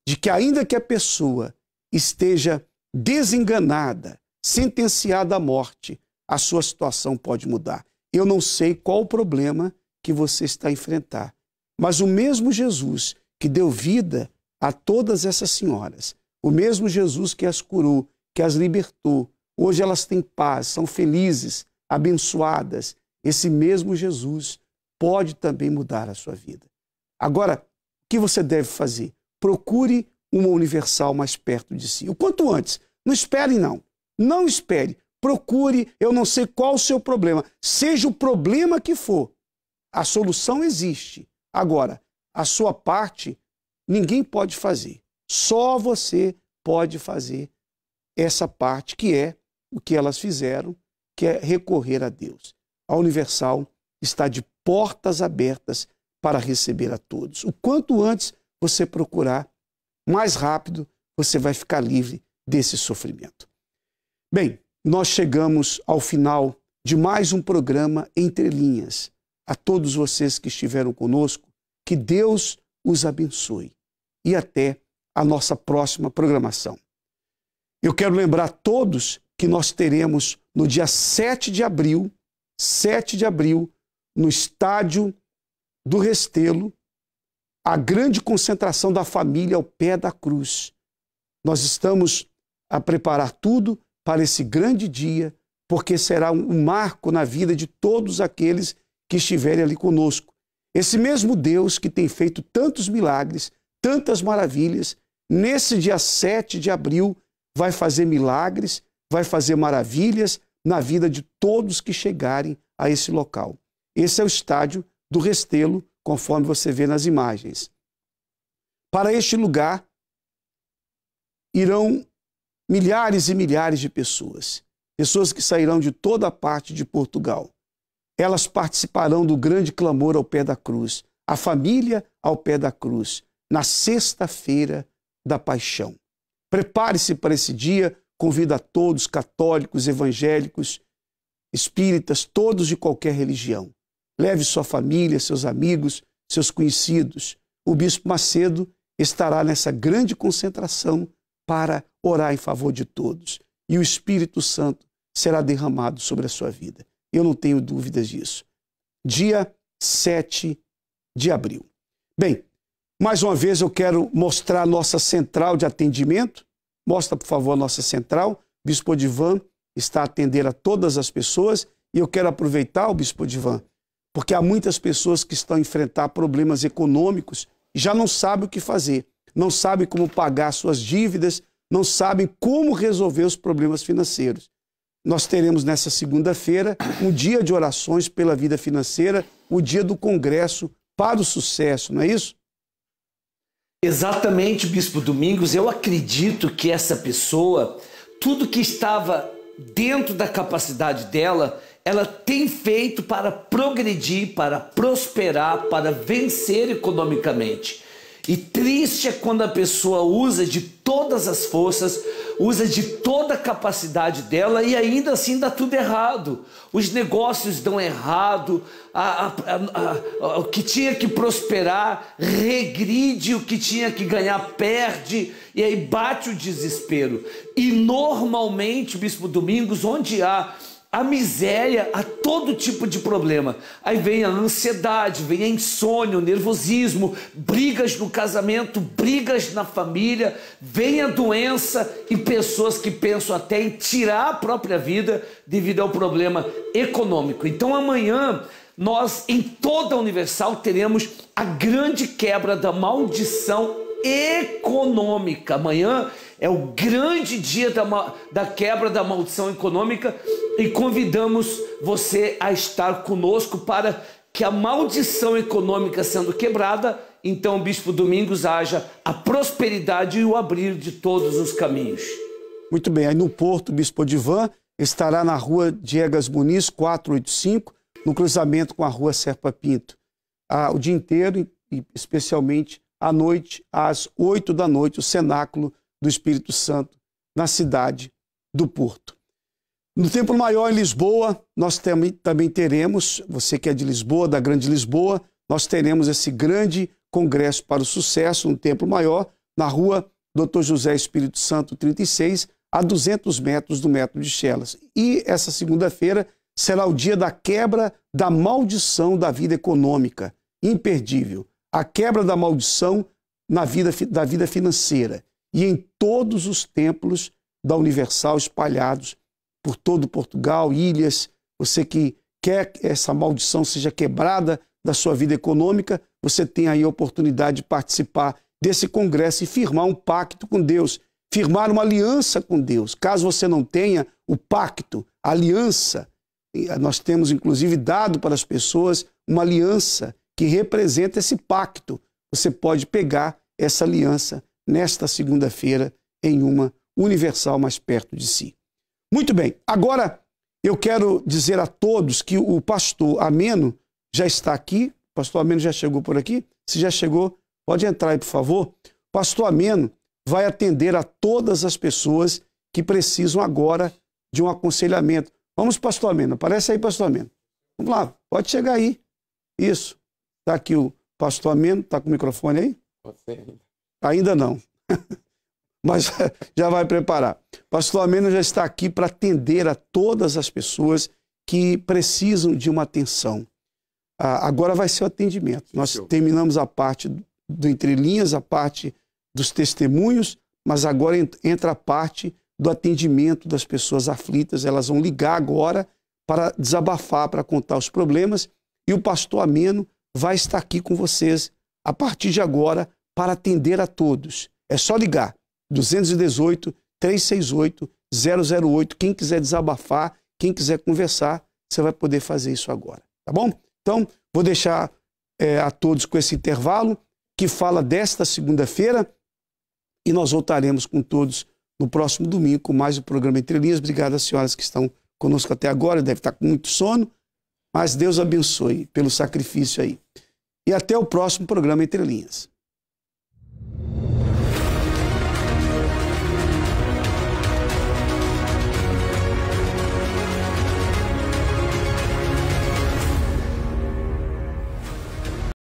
de que ainda que a pessoa esteja desenganada, sentenciada à morte, a sua situação pode mudar. Eu não sei qual o problema que você está a enfrentar, mas o mesmo Jesus que deu vida a todas essas senhoras, o mesmo Jesus que as curou, que as libertou, hoje elas têm paz, são felizes, abençoadas, esse mesmo Jesus pode também mudar a sua vida. Agora, o que você deve fazer? Procure uma Universal mais perto de si. O quanto antes. Não espere, não. Não espere. Procure, eu não sei qual o seu problema. Seja o problema que for, a solução existe. Agora, a sua parte, ninguém pode fazer. Só você pode fazer essa parte, que é o que elas fizeram, que é recorrer a Deus. A Universal está de portas abertas para receber a todos. O quanto antes você procurar, mais rápido você vai ficar livre desse sofrimento. Bem, nós chegamos ao final de mais um programa Entre Linhas. A todos vocês que estiveram conosco, que Deus os abençoe. E até a nossa próxima programação. Eu quero lembrar a todos que nós teremos no dia 7 de abril, no estádio do Restelo, a grande concentração da família ao pé da cruz. Nós estamos a preparar tudo para esse grande dia, porque será um marco na vida de todos aqueles que estiverem ali conosco. Esse mesmo Deus que tem feito tantos milagres, tantas maravilhas, nesse dia 7 de abril vai fazer milagres, vai fazer maravilhas na vida de todos que chegarem a esse local. Esse é o estádio do Restelo, conforme você vê nas imagens. Para este lugar irão milhares e milhares de pessoas, pessoas que sairão de toda a parte de Portugal. Elas participarão do grande clamor ao pé da cruz, a família ao pé da cruz, na sexta-feira da paixão. Prepare-se para esse dia, convido a todos, católicos, evangélicos, espíritas, todos de qualquer religião. Leve sua família, seus amigos, seus conhecidos. O Bispo Macedo estará nessa grande concentração para orar em favor de todos. E o Espírito Santo será derramado sobre a sua vida. Eu não tenho dúvidas disso. Dia 7 de abril. Bem, mais uma vez eu quero mostrar a nossa central de atendimento. Mostra, por favor, a nossa central. O Bispo Odivan está a atender a todas as pessoas. E eu quero aproveitar, o Bispo Odivan, porque há muitas pessoas que estão a enfrentar problemas econômicos e já não sabem o que fazer, não sabem como pagar suas dívidas, não sabem como resolver os problemas financeiros. Nós teremos nessa segunda-feira um dia de orações pela vida financeira, o dia do Congresso para o Sucesso, não é isso? Exatamente, Bispo Domingos. Eu acredito que essa pessoa, tudo que estava dentro da capacidade dela, ela tem feito para progredir, para prosperar, para vencer economicamente. E triste é quando a pessoa usa de todas as forças, usa de toda a capacidade dela e ainda assim dá tudo errado. Os negócios dão errado, o que tinha que prosperar regride, o que tinha que ganhar perde, e aí bate o desespero. E normalmente, Bispo Domingos, onde há a miséria, há todo tipo de problema. Aí vem a ansiedade, vem a insônia, o nervosismo, brigas no casamento, brigas na família, vem a doença e pessoas que pensam até em tirar a própria vida devido ao problema econômico. Então amanhã nós, em toda a Universal, teremos a grande quebra da maldição econômica. Amanhã é o grande dia da quebra da maldição econômica e convidamos você a estar conosco para que a maldição econômica sendo quebrada, então, Bispo Domingos, haja a prosperidade e o abrir de todos os caminhos. Muito bem, aí no Porto, Bispo Odivan estará na rua Diegas Muniz, 485, no cruzamento com a rua Serpa Pinto. O dia inteiro e especialmente à noite, às 8 da noite, o cenáculo do Espírito Santo na cidade do Porto. No Templo Maior em Lisboa, nós também teremos, você que é de Lisboa, da Grande Lisboa, nós teremos esse grande congresso para o sucesso no Templo Maior, na rua Dr. José Espírito Santo 36, a 200 metros do Metro de Chelas. E essa segunda-feira será o dia da quebra da maldição da vida econômica, imperdível. A quebra da maldição da vida financeira. E em todos os templos da Universal espalhados por todo Portugal, ilhas, você que quer que essa maldição seja quebrada da sua vida econômica, você tem aí a oportunidade de participar desse congresso e firmar um pacto com Deus, firmar uma aliança com Deus. Caso você não tenha o pacto, a aliança, nós temos inclusive dado para as pessoas uma aliança que representa esse pacto. Você pode pegar essa aliança nesta segunda-feira em uma Universal mais perto de si. Muito bem, agora eu quero dizer a todos que o pastor Ameno já está aqui. O pastor Ameno já chegou por aqui? Se já chegou, pode entrar aí, por favor. O pastor Ameno vai atender a todas as pessoas que precisam agora de um aconselhamento. Vamos, pastor Ameno. Aparece aí, pastor Ameno. Vamos lá, pode chegar aí. Isso. Está aqui o pastor Ameno. Está com o microfone aí? Pode ser. Ainda não. Mas já vai preparar. Pastor Ameno já está aqui para atender a todas as pessoas que precisam de uma atenção. Agora vai ser o atendimento. Nós terminamos a parte do Entre Linhas, a parte dos testemunhos, mas agora entra a parte do atendimento das pessoas aflitas. Elas vão ligar agora para desabafar, para contar os problemas, e o pastor Ameno vai estar aqui com vocês a partir de agora para atender a todos. É só ligar 218-368-008. Quem quiser desabafar, quem quiser conversar, você vai poder fazer isso agora, tá bom? Então, vou deixar a todos com esse intervalo que fala desta segunda-feira e nós voltaremos com todos no próximo domingo com mais um programa Entre Linhas. Obrigado às senhoras que estão conosco até agora, deve estar com muito sono, mas Deus abençoe pelo sacrifício aí. E até o próximo programa Entre Linhas.